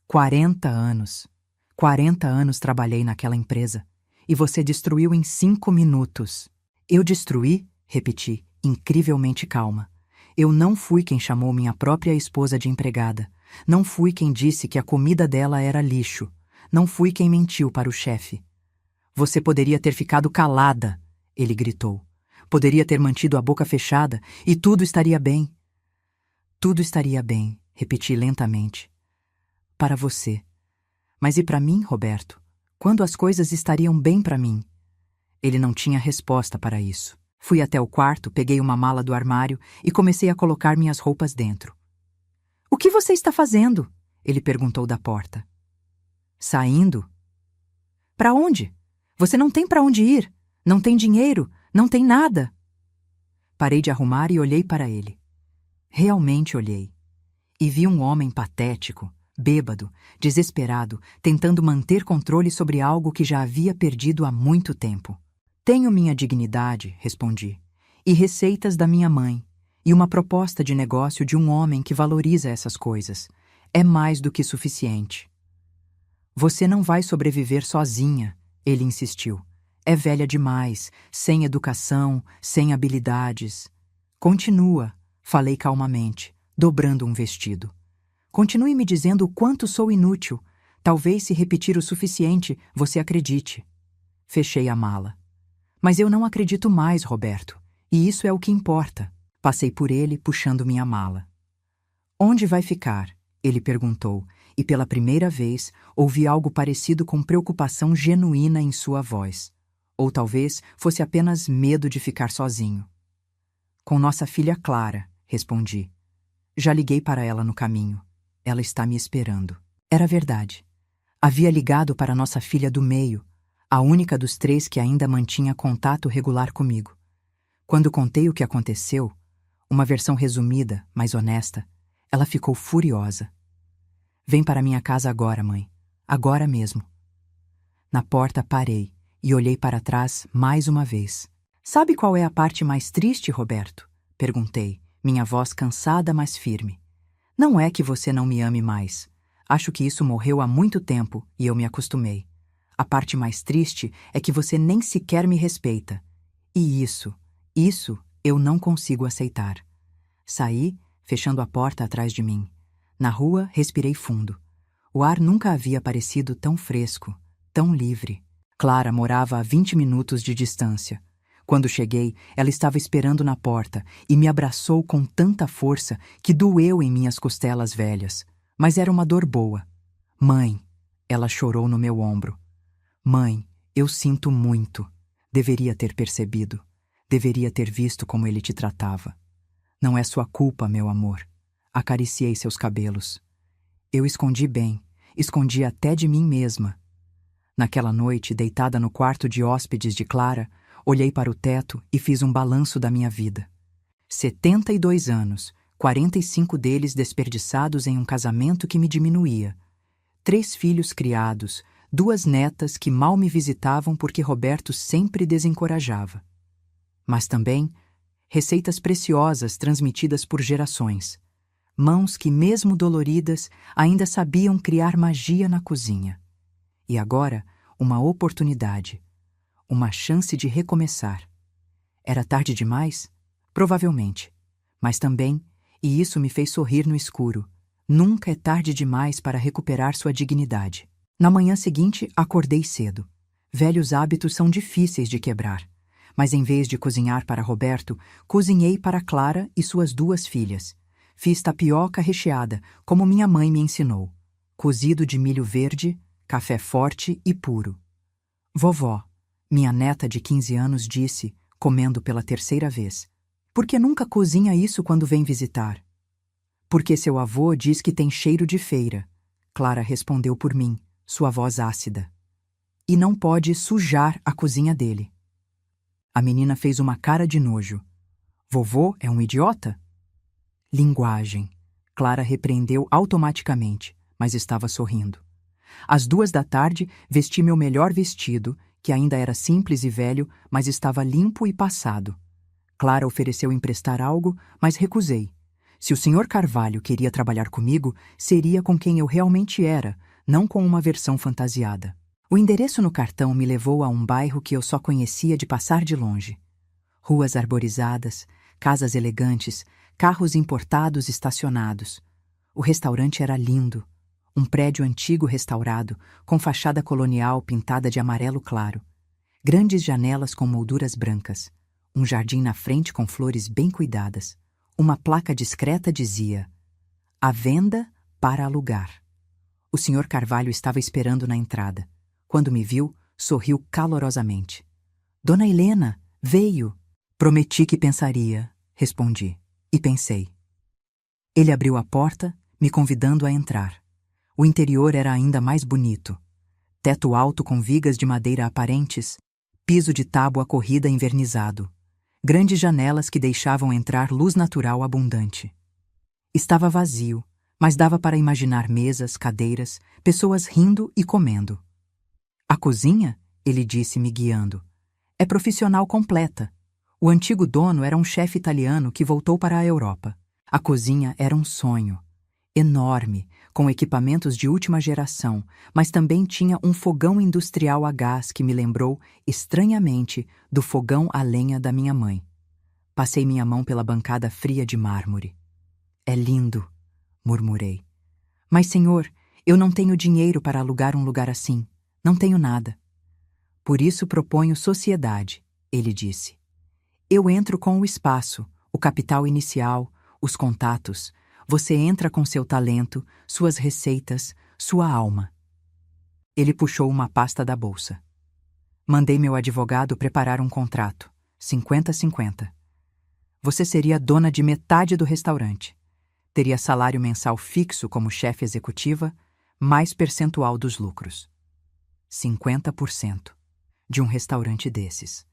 40 anos. 40 anos trabalhei naquela empresa. E você destruiu em 5 minutos. Eu destruí? Repeti, incrivelmente calma. Eu não fui quem chamou minha própria esposa de empregada. Não fui quem disse que a comida dela era lixo. Não fui quem mentiu para o chefe. Você poderia ter ficado calada, ele gritou. Poderia ter mantido a boca fechada e tudo estaria bem. Tudo estaria bem, repeti lentamente. Para você. Mas e para mim, Roberto? Quando as coisas estariam bem para mim? Ele não tinha resposta para isso. Fui até o quarto, peguei uma mala do armário e comecei a colocar minhas roupas dentro. O que você está fazendo? Ele perguntou da porta. Saindo? Para onde? Você não tem para onde ir. Não tem dinheiro, não tem nada. Parei de arrumar e olhei para ele. Realmente olhei. E vi um homem patético, bêbado, desesperado, tentando manter controle sobre algo que já havia perdido há muito tempo. Tenho minha dignidade, respondi, e receitas da minha mãe, e uma proposta de negócio de um homem que valoriza essas coisas. É mais do que suficiente. Você não vai sobreviver sozinha, ele insistiu. É velha demais, sem educação, sem habilidades. Continua, falei calmamente, dobrando um vestido. Continue me dizendo o quanto sou inútil. Talvez se repetir o suficiente, você acredite. Fechei a mala. Mas eu não acredito mais, Roberto. E isso é o que importa. Passei por ele, puxando minha mala. Onde vai ficar? Ele perguntou, e pela primeira vez ouvi algo parecido com preocupação genuína em sua voz. Ou talvez fosse apenas medo de ficar sozinho. Com nossa filha Clara, respondi. Já liguei para ela no caminho. Ela está me esperando. Era verdade. Havia ligado para nossa filha do meio, a única dos 3 que ainda mantinha contato regular comigo. Quando contei o que aconteceu, uma versão resumida, mas honesta, ela ficou furiosa. Vem para minha casa agora, mãe. Agora mesmo. Na porta parei e olhei para trás mais uma vez. Sabe qual é a parte mais triste, Roberto? Perguntei, minha voz cansada, mas firme. Não é que você não me ame mais. Acho que isso morreu há muito tempo e eu me acostumei. A parte mais triste é que você nem sequer me respeita. E isso eu não consigo aceitar. Saí, fechando a porta atrás de mim. Na rua, respirei fundo. O ar nunca havia parecido tão fresco, tão livre. Clara morava a 20 minutos de distância. Quando cheguei, ela estava esperando na porta e me abraçou com tanta força que doeu em minhas costelas velhas. Mas era uma dor boa. Mãe, ela chorou no meu ombro. Mãe, eu sinto muito. Deveria ter percebido. Deveria ter visto como ele te tratava. Não é sua culpa, meu amor. Acariciei seus cabelos. Eu escondi bem, escondi até de mim mesma. Naquela noite, deitada no quarto de hóspedes de Clara, olhei para o teto e fiz um balanço da minha vida. 72 anos, 45 deles desperdiçados em um casamento que me diminuía. 3 filhos criados, 2 netas que mal me visitavam porque Roberto sempre desencorajava. Mas também receitas preciosas transmitidas por gerações. Mãos que, mesmo doloridas, ainda sabiam criar magia na cozinha. E agora, uma oportunidade. Uma chance de recomeçar. Era tarde demais? Provavelmente. Mas também, e isso me fez sorrir no escuro, nunca é tarde demais para recuperar sua dignidade. Na manhã seguinte, acordei cedo. Velhos hábitos são difíceis de quebrar. Mas em vez de cozinhar para Roberto, cozinhei para Clara e suas 2 filhas. Fiz tapioca recheada, como minha mãe me ensinou. Cozido de milho verde, café forte e puro. Vovó, minha neta de 15 anos disse, comendo pela 3ª vez, por que nunca cozinha isso quando vem visitar? Porque seu avô diz que tem cheiro de feira. Clara respondeu por mim, sua voz ácida. E não pode sujar a cozinha dele. A menina fez uma cara de nojo. Vovô é um idiota? Linguagem. Clara repreendeu automaticamente, mas estava sorrindo. Às 2 da tarde, vesti meu melhor vestido, que ainda era simples e velho, mas estava limpo e passado. Clara ofereceu emprestar algo, mas recusei. Se o Sr. Carvalho queria trabalhar comigo, seria com quem eu realmente era, não com uma versão fantasiada. O endereço no cartão me levou a um bairro que eu só conhecia de passar de longe. Ruas arborizadas, casas elegantes, carros importados estacionados. O restaurante era lindo. Um prédio antigo restaurado, com fachada colonial pintada de amarelo claro. Grandes janelas com molduras brancas. Um jardim na frente com flores bem cuidadas. Uma placa discreta dizia: "À venda para alugar". O Sr. Carvalho estava esperando na entrada. Quando me viu, sorriu calorosamente. "Dona Helena, veio!" "Prometi que pensaria", respondi. E pensei. Ele abriu a porta, me convidando a entrar. O interior era ainda mais bonito. Teto alto com vigas de madeira aparentes, piso de tábua corrida envernizado. Grandes janelas que deixavam entrar luz natural abundante. Estava vazio, mas dava para imaginar mesas, cadeiras, pessoas rindo e comendo. "A cozinha", ele disse me guiando, "é profissional completa. O antigo dono era um chefe italiano que voltou para a Europa. A cozinha era um sonho. Enorme, com equipamentos de última geração, mas também tinha um fogão industrial a gás que me lembrou, estranhamente, do fogão a lenha da minha mãe. Passei minha mão pela bancada fria de mármore. "É lindo", murmurei. "Mas, senhor, eu não tenho dinheiro para alugar um lugar assim. Não tenho nada." "Por isso proponho sociedade", ele disse. "Eu entro com o espaço, o capital inicial, os contatos. Você entra com seu talento, suas receitas, sua alma." Ele puxou uma pasta da bolsa. "Mandei meu advogado preparar um contrato. 50-50. Você seria dona de metade do restaurante. Teria salário mensal fixo como chefe executiva, mais percentual dos lucros. 50% de um restaurante desses."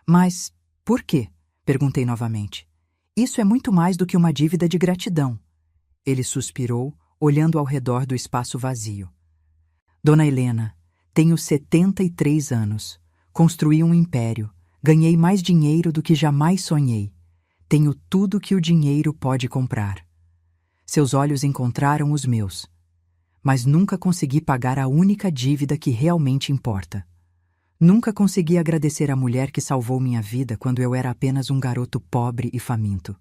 "Mas por quê?" perguntei novamente. "Isso é muito mais do que uma dívida de gratidão." Ele suspirou, olhando ao redor do espaço vazio. "Dona Helena, tenho 73 anos. Construí um império. Ganhei mais dinheiro do que jamais sonhei. Tenho tudo que o dinheiro pode comprar." Seus olhos encontraram os meus. Mas nunca consegui pagar a única dívida que realmente importa. Nunca consegui agradecer à mulher que salvou minha vida quando eu era apenas um garoto pobre e faminto.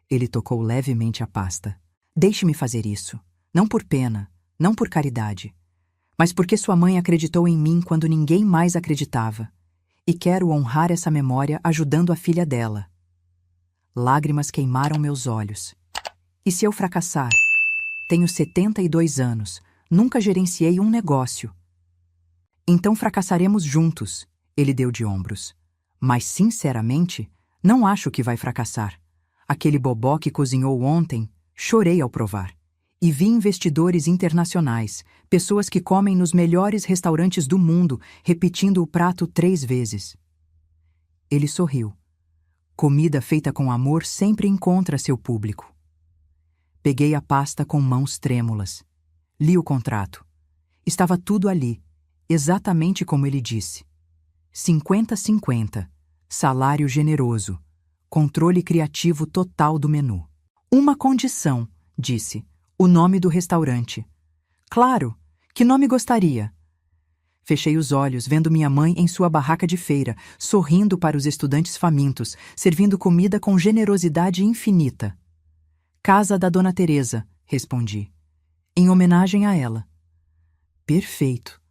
Ele tocou levemente a pasta. Deixe-me fazer isso. Não por pena, não por caridade, mas porque sua mãe acreditou em mim quando ninguém mais acreditava. E quero honrar essa memória ajudando a filha dela. Lágrimas queimaram meus olhos. E se eu fracassar? Tenho 72 anos, nunca gerenciei um negócio. Então fracassaremos juntos, ele deu de ombros. Mas, sinceramente, não acho que vai fracassar. Aquele bobó que cozinhou ontem, chorei ao provar. E vi investidores internacionais, pessoas que comem nos melhores restaurantes do mundo, repetindo o prato 3 vezes. Ele sorriu. Comida feita com amor sempre encontra seu público. Peguei a pasta com mãos trêmulas. Li o contrato. Estava tudo ali, exatamente como ele disse. 50-50, salário generoso, controle criativo total do menu. Uma condição, disse, o nome do restaurante. Claro, que nome gostaria? Fechei os olhos, vendo minha mãe em sua barraca de feira, sorrindo para os estudantes famintos, servindo comida com generosidade infinita. Casa da Dona Teresa, respondi, em homenagem a ela. Perfeito.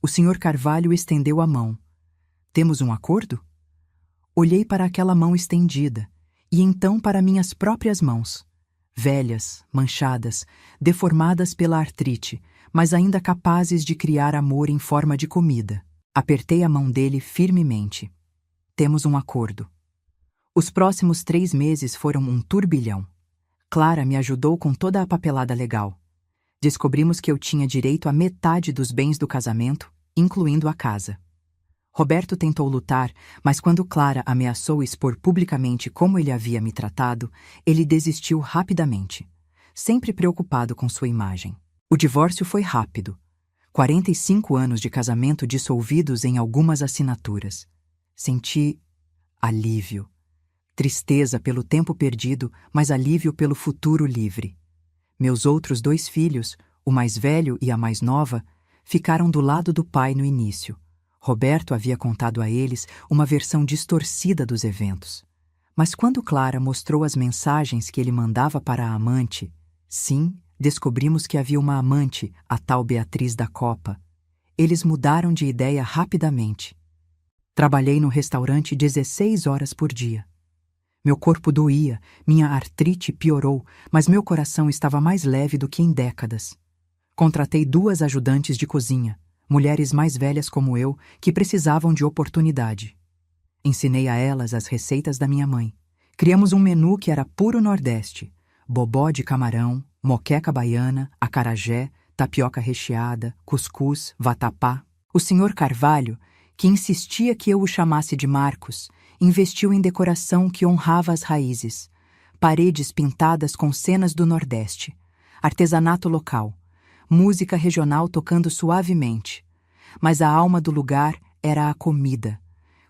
O Sr. Carvalho estendeu a mão. Temos um acordo? Olhei para aquela mão estendida, e então para minhas próprias mãos. Velhas, manchadas, deformadas pela artrite, mas ainda capazes de criar amor em forma de comida. Apertei a mão dele firmemente. Temos um acordo. Os próximos 3 meses foram um turbilhão. Clara me ajudou com toda a papelada legal. Descobrimos que eu tinha direito à metade dos bens do casamento, incluindo a casa. Roberto tentou lutar, mas quando Clara ameaçou expor publicamente como ele havia me tratado, ele desistiu rapidamente, sempre preocupado com sua imagem. O divórcio foi rápido. 45 anos de casamento dissolvidos em algumas assinaturas. Senti alívio. Tristeza pelo tempo perdido, mas alívio pelo futuro livre. Meus outros 2 filhos, o mais velho e a mais nova, ficaram do lado do pai no início. Roberto havia contado a eles uma versão distorcida dos eventos. Mas quando Clara mostrou as mensagens que ele mandava para a amante, sim, descobrimos que havia uma amante, a tal Beatriz da Copa. Eles mudaram de ideia rapidamente. Trabalhei no restaurante 16 horas por dia. Meu corpo doía, minha artrite piorou, mas meu coração estava mais leve do que em décadas. Contratei 2 ajudantes de cozinha, mulheres mais velhas como eu, que precisavam de oportunidade. Ensinei a elas as receitas da minha mãe. Criamos um menu que era puro Nordeste: bobó de camarão, moqueca baiana, acarajé, tapioca recheada, cuscuz, vatapá. O Sr. Carvalho, que insistia que eu o chamasse de Marcos, investiu em decoração que honrava as raízes. Paredes pintadas com cenas do Nordeste, artesanato local, música regional tocando suavemente. Mas a alma do lugar era a comida.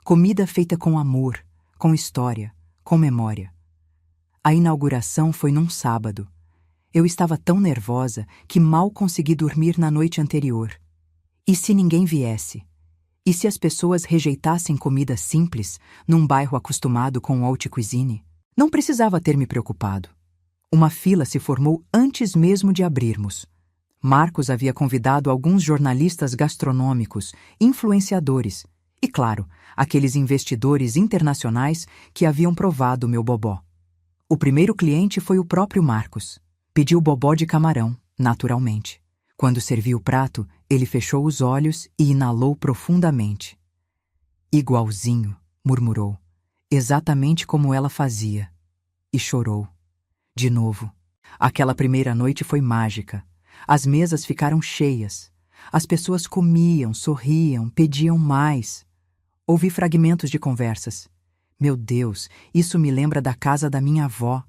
Comida feita com amor, com história, com memória. A inauguração foi num sábado. Eu estava tão nervosa que mal consegui dormir na noite anterior. E se ninguém viesse? E se as pessoas rejeitassem comida simples, num bairro acostumado com haute cuisine? Não precisava ter me preocupado. Uma fila se formou antes mesmo de abrirmos. Marcos havia convidado alguns jornalistas gastronômicos, influenciadores e, claro, aqueles investidores internacionais que haviam provado meu bobó. O primeiro cliente foi o próprio Marcos. Pediu bobó de camarão, naturalmente. Quando servi o prato, ele fechou os olhos e inalou profundamente. Igualzinho, murmurou, exatamente como ela fazia. E chorou. De novo. Aquela primeira noite foi mágica. As mesas ficaram cheias. As pessoas comiam, sorriam, pediam mais. Ouvi fragmentos de conversas. Meu Deus, isso me lembra da casa da minha avó.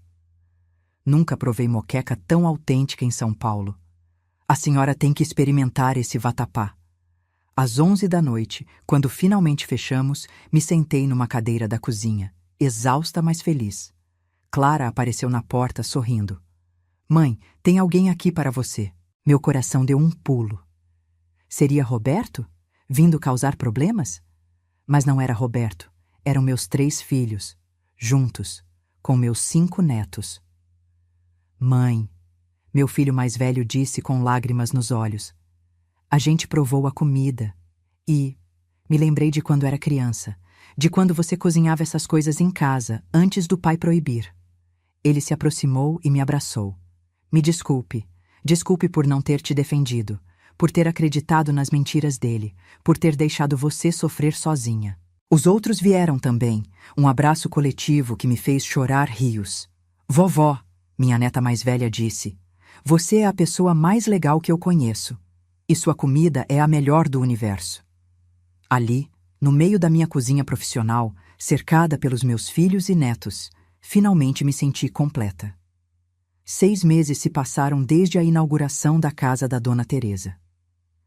Nunca provei moqueca tão autêntica em São Paulo. A senhora tem que experimentar esse vatapá. Às 11 da noite, quando finalmente fechamos, me sentei numa cadeira da cozinha, exausta, mas feliz. Clara apareceu na porta, sorrindo. Mãe, tem alguém aqui para você. Meu coração deu um pulo. Seria Roberto? Vindo causar problemas? Mas não era Roberto, eram meus 3 filhos, juntos, com meus 5 netos. Mãe, meu filho mais velho disse com lágrimas nos olhos. A gente provou a comida e me lembrei de quando era criança, de quando você cozinhava essas coisas em casa, antes do pai proibir. Ele se aproximou e me abraçou. Me desculpe. Desculpe por não ter te defendido, por ter acreditado nas mentiras dele, por ter deixado você sofrer sozinha. Os outros vieram também, um abraço coletivo que me fez chorar rios. Vovó, minha neta mais velha disse, você é a pessoa mais legal que eu conheço, e sua comida é a melhor do universo. Ali, no meio da minha cozinha profissional, cercada pelos meus filhos e netos, finalmente me senti completa. 6 meses se passaram desde a inauguração da casa da Dona Teresa.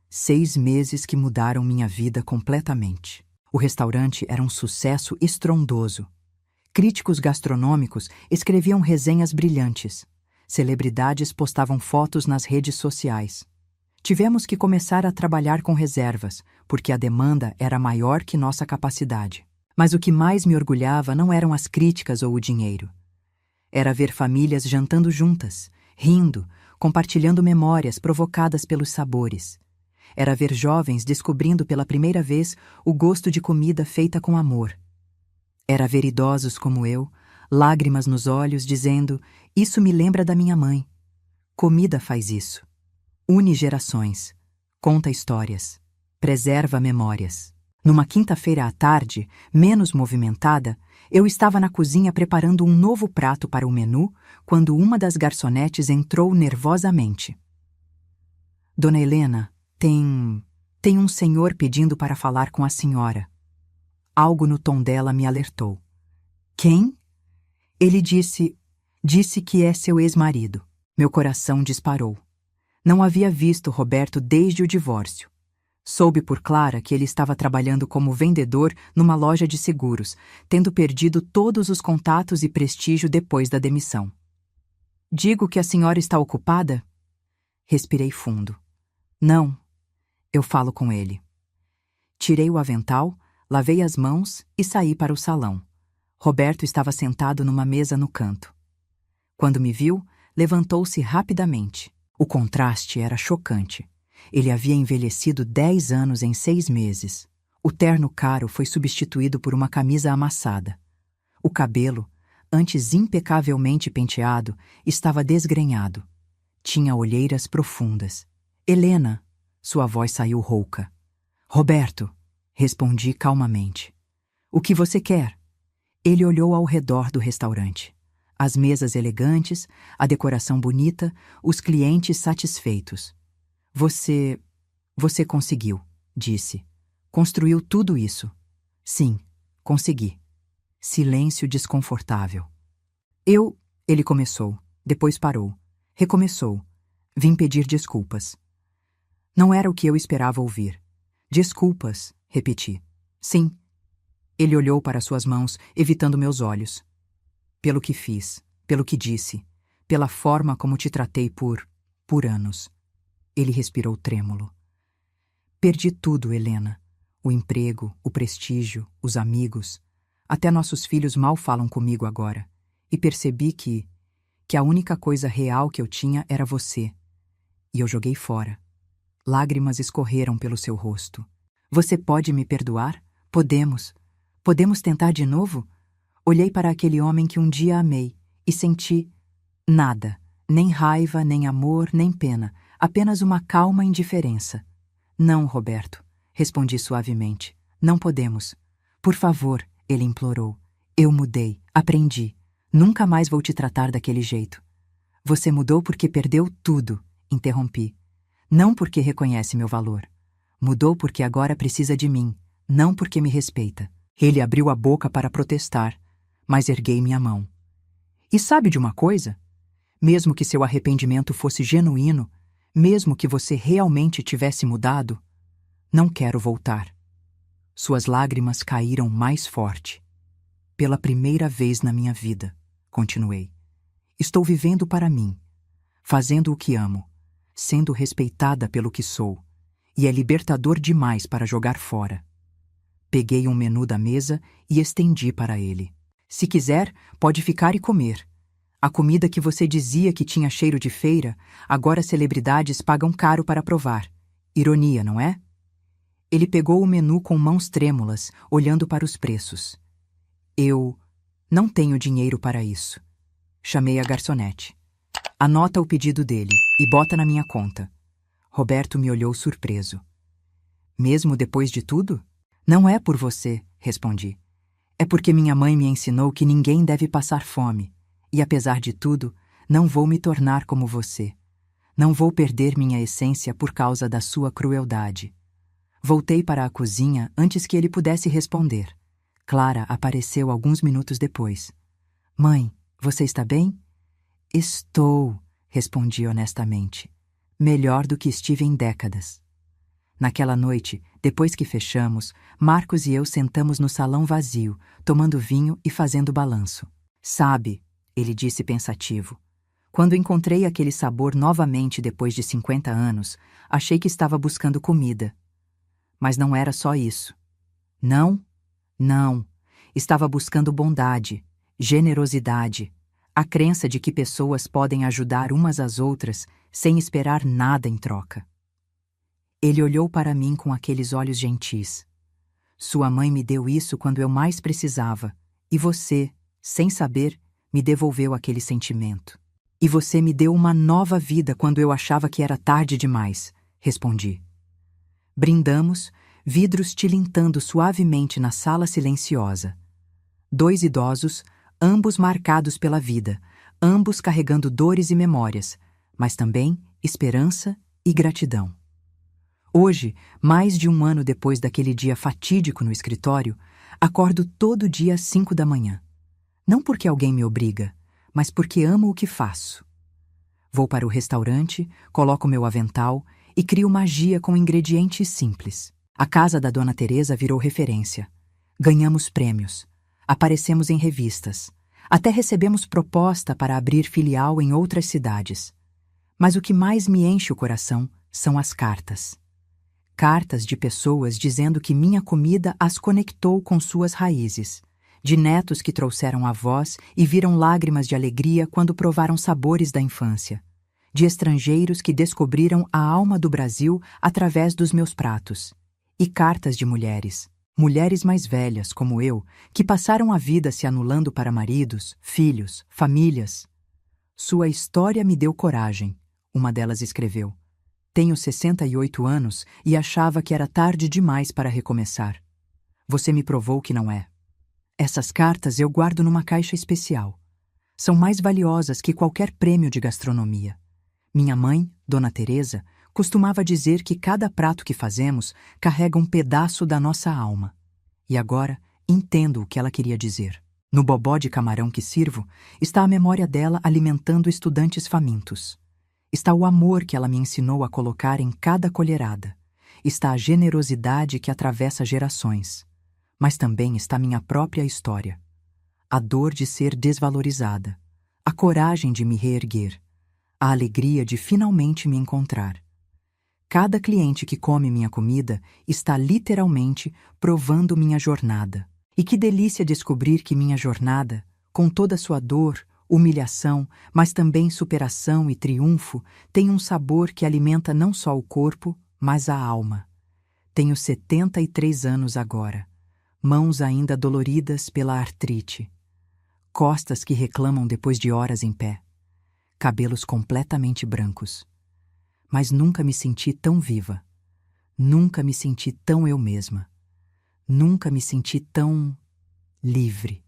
6 meses que mudaram minha vida completamente. O restaurante era um sucesso estrondoso. Críticos gastronômicos escreviam resenhas brilhantes. Celebridades postavam fotos nas redes sociais. Tivemos que começar a trabalhar com reservas, porque a demanda era maior que nossa capacidade. Mas o que mais me orgulhava não eram as críticas ou o dinheiro. Era ver famílias jantando juntas, rindo, compartilhando memórias provocadas pelos sabores. Era ver jovens descobrindo pela primeira vez o gosto de comida feita com amor. Era ver idosos como eu, lágrimas nos olhos, dizendo: isso me lembra da minha mãe. Comida faz isso. Une gerações, conta histórias, preserva memórias. Numa quinta-feira à tarde, menos movimentada, eu estava na cozinha preparando um novo prato para o menu quando uma das garçonetes entrou nervosamente. Dona Helena, tem um senhor pedindo para falar com a senhora. Algo no tom dela me alertou. Quem? Ele disse que é seu ex-marido. Meu coração disparou. Não havia visto Roberto desde o divórcio. Soube por Clara que ele estava trabalhando como vendedor numa loja de seguros, tendo perdido todos os contatos e prestígio depois da demissão. Digo que a senhora está ocupada? Respirei fundo. Não, eu falo com ele. Tirei o avental, lavei as mãos e saí para o salão. Roberto estava sentado numa mesa no canto. Quando me viu, levantou-se rapidamente. O contraste era chocante. Ele havia envelhecido 10 anos em 6 meses. O terno caro foi substituído por uma camisa amassada. O cabelo, antes impecavelmente penteado, estava desgrenhado. Tinha olheiras profundas. Helena, sua voz saiu rouca. Roberto, respondi calmamente. O que você quer? Ele olhou ao redor do restaurante. As mesas elegantes, a decoração bonita, os clientes satisfeitos. Você conseguiu, disse. Construiu tudo isso. Sim, consegui. Silêncio desconfortável. Ele começou, depois parou. Recomeçou. Vim pedir desculpas. Não era o que eu esperava ouvir. Desculpas, repeti. Sim. Ele olhou para suas mãos, evitando meus olhos. Pelo que fiz, pelo que disse, pela forma como te tratei por anos. Ele respirou trêmulo. Perdi tudo, Helena. O emprego, o prestígio, os amigos. Até nossos filhos mal falam comigo agora. E percebi que a única coisa real que eu tinha era você. E eu joguei fora. Lágrimas escorreram pelo seu rosto. Você pode me perdoar? Podemos. Podemos tentar de novo? Olhei para aquele homem que um dia amei e senti nada. Nem raiva, nem amor, nem pena. Apenas uma calma indiferença. Não, Roberto, respondi suavemente. Não podemos. Por favor, ele implorou. Eu mudei, aprendi. Nunca mais vou te tratar daquele jeito. Você mudou porque perdeu tudo, interrompi. Não porque reconhece meu valor. Mudou porque agora precisa de mim, não porque me respeita. Ele abriu a boca para protestar, mas erguei minha mão. E sabe de uma coisa? Mesmo que seu arrependimento fosse genuíno, mesmo que você realmente tivesse mudado, não quero voltar. Suas lágrimas caíram mais forte. Pela primeira vez na minha vida, continuei. Estou vivendo para mim, fazendo o que amo, sendo respeitada pelo que sou, e é libertador demais para jogar fora. Peguei um menu da mesa e estendi para ele. Se quiser, pode ficar e comer. A comida que você dizia que tinha cheiro de feira, agora celebridades pagam caro para provar. Ironia, não é? Ele pegou o menu com mãos trêmulas, olhando para os preços. Eu não tenho dinheiro para isso. Chamei a garçonete. Anota o pedido dele e bota na minha conta. Roberto me olhou surpreso. Mesmo depois de tudo? Não é por você, respondi. É porque minha mãe me ensinou que ninguém deve passar fome. E apesar de tudo, não vou me tornar como você. Não vou perder minha essência por causa da sua crueldade. Voltei para a cozinha antes que ele pudesse responder. Clara apareceu alguns minutos depois. Mãe, você está bem? Estou, respondi honestamente. Melhor do que estive em décadas. Naquela noite, depois que fechamos, Marcos e eu sentamos no salão vazio, tomando vinho e fazendo balanço. Sabe, ele disse pensativo, quando encontrei aquele sabor novamente depois de 50 anos, achei que estava buscando comida. Mas não era só isso. Não. Estava buscando bondade, generosidade, a crença de que pessoas podem ajudar umas às outras sem esperar nada em troca. Ele olhou para mim com aqueles olhos gentis. Sua mãe me deu isso quando eu mais precisava, e você, sem saber, me devolveu aquele sentimento. E você me deu uma nova vida quando eu achava que era tarde demais, respondi. Brindamos, vidros tilintando suavemente na sala silenciosa. 2 idosos, ambos marcados pela vida, ambos carregando dores e memórias, mas também esperança e gratidão. Hoje, mais de 1 ano depois daquele dia fatídico no escritório, acordo todo dia às 5 da manhã. Não porque alguém me obriga, mas porque amo o que faço. Vou para o restaurante, coloco meu avental e crio magia com ingredientes simples. A casa da Dona Teresa virou referência. Ganhamos prêmios, aparecemos em revistas, até recebemos proposta para abrir filial em outras cidades. Mas o que mais me enche o coração são as cartas. Cartas de pessoas dizendo que minha comida as conectou com suas raízes, de netos que trouxeram avós e viram lágrimas de alegria quando provaram sabores da infância, de estrangeiros que descobriram a alma do Brasil através dos meus pratos, e cartas de mulheres mais velhas como eu, que passaram a vida se anulando para maridos, filhos, famílias. Sua história me deu coragem, uma delas escreveu. Tenho 68 anos e achava que era tarde demais para recomeçar. Você me provou que não é. Essas cartas eu guardo numa caixa especial. São mais valiosas que qualquer prêmio de gastronomia. Minha mãe, Dona Teresa, costumava dizer que cada prato que fazemos carrega um pedaço da nossa alma. E agora entendo o que ela queria dizer. No bobó de camarão que sirvo, está a memória dela alimentando estudantes famintos. Está o amor que ela me ensinou a colocar em cada colherada. Está a generosidade que atravessa gerações. Mas também está minha própria história. A dor de ser desvalorizada. A coragem de me reerguer. A alegria de finalmente me encontrar. Cada cliente que come minha comida está literalmente provando minha jornada. E que delícia descobrir que minha jornada, com toda a sua dor, humilhação, mas também superação e triunfo, tem um sabor que alimenta não só o corpo, mas a alma. Tenho 73 anos agora, mãos ainda doloridas pela artrite, costas que reclamam depois de horas em pé, cabelos completamente brancos. Mas nunca me senti tão viva, nunca me senti tão eu mesma, nunca me senti tão livre.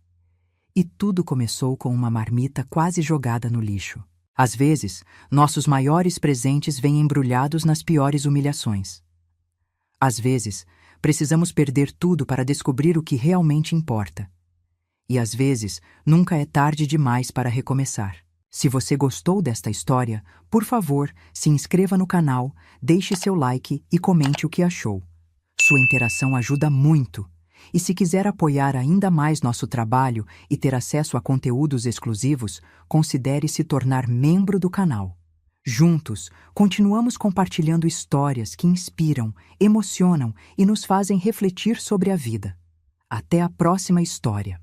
E tudo começou com uma marmita quase jogada no lixo. Às vezes, nossos maiores presentes vêm embrulhados nas piores humilhações. Às vezes, precisamos perder tudo para descobrir o que realmente importa. E às vezes, nunca é tarde demais para recomeçar. Se você gostou desta história, por favor, se inscreva no canal, deixe seu like e comente o que achou. Sua interação ajuda muito. E se quiser apoiar ainda mais nosso trabalho e ter acesso a conteúdos exclusivos, considere se tornar membro do canal. Juntos, continuamos compartilhando histórias que inspiram, emocionam e nos fazem refletir sobre a vida. Até a próxima história.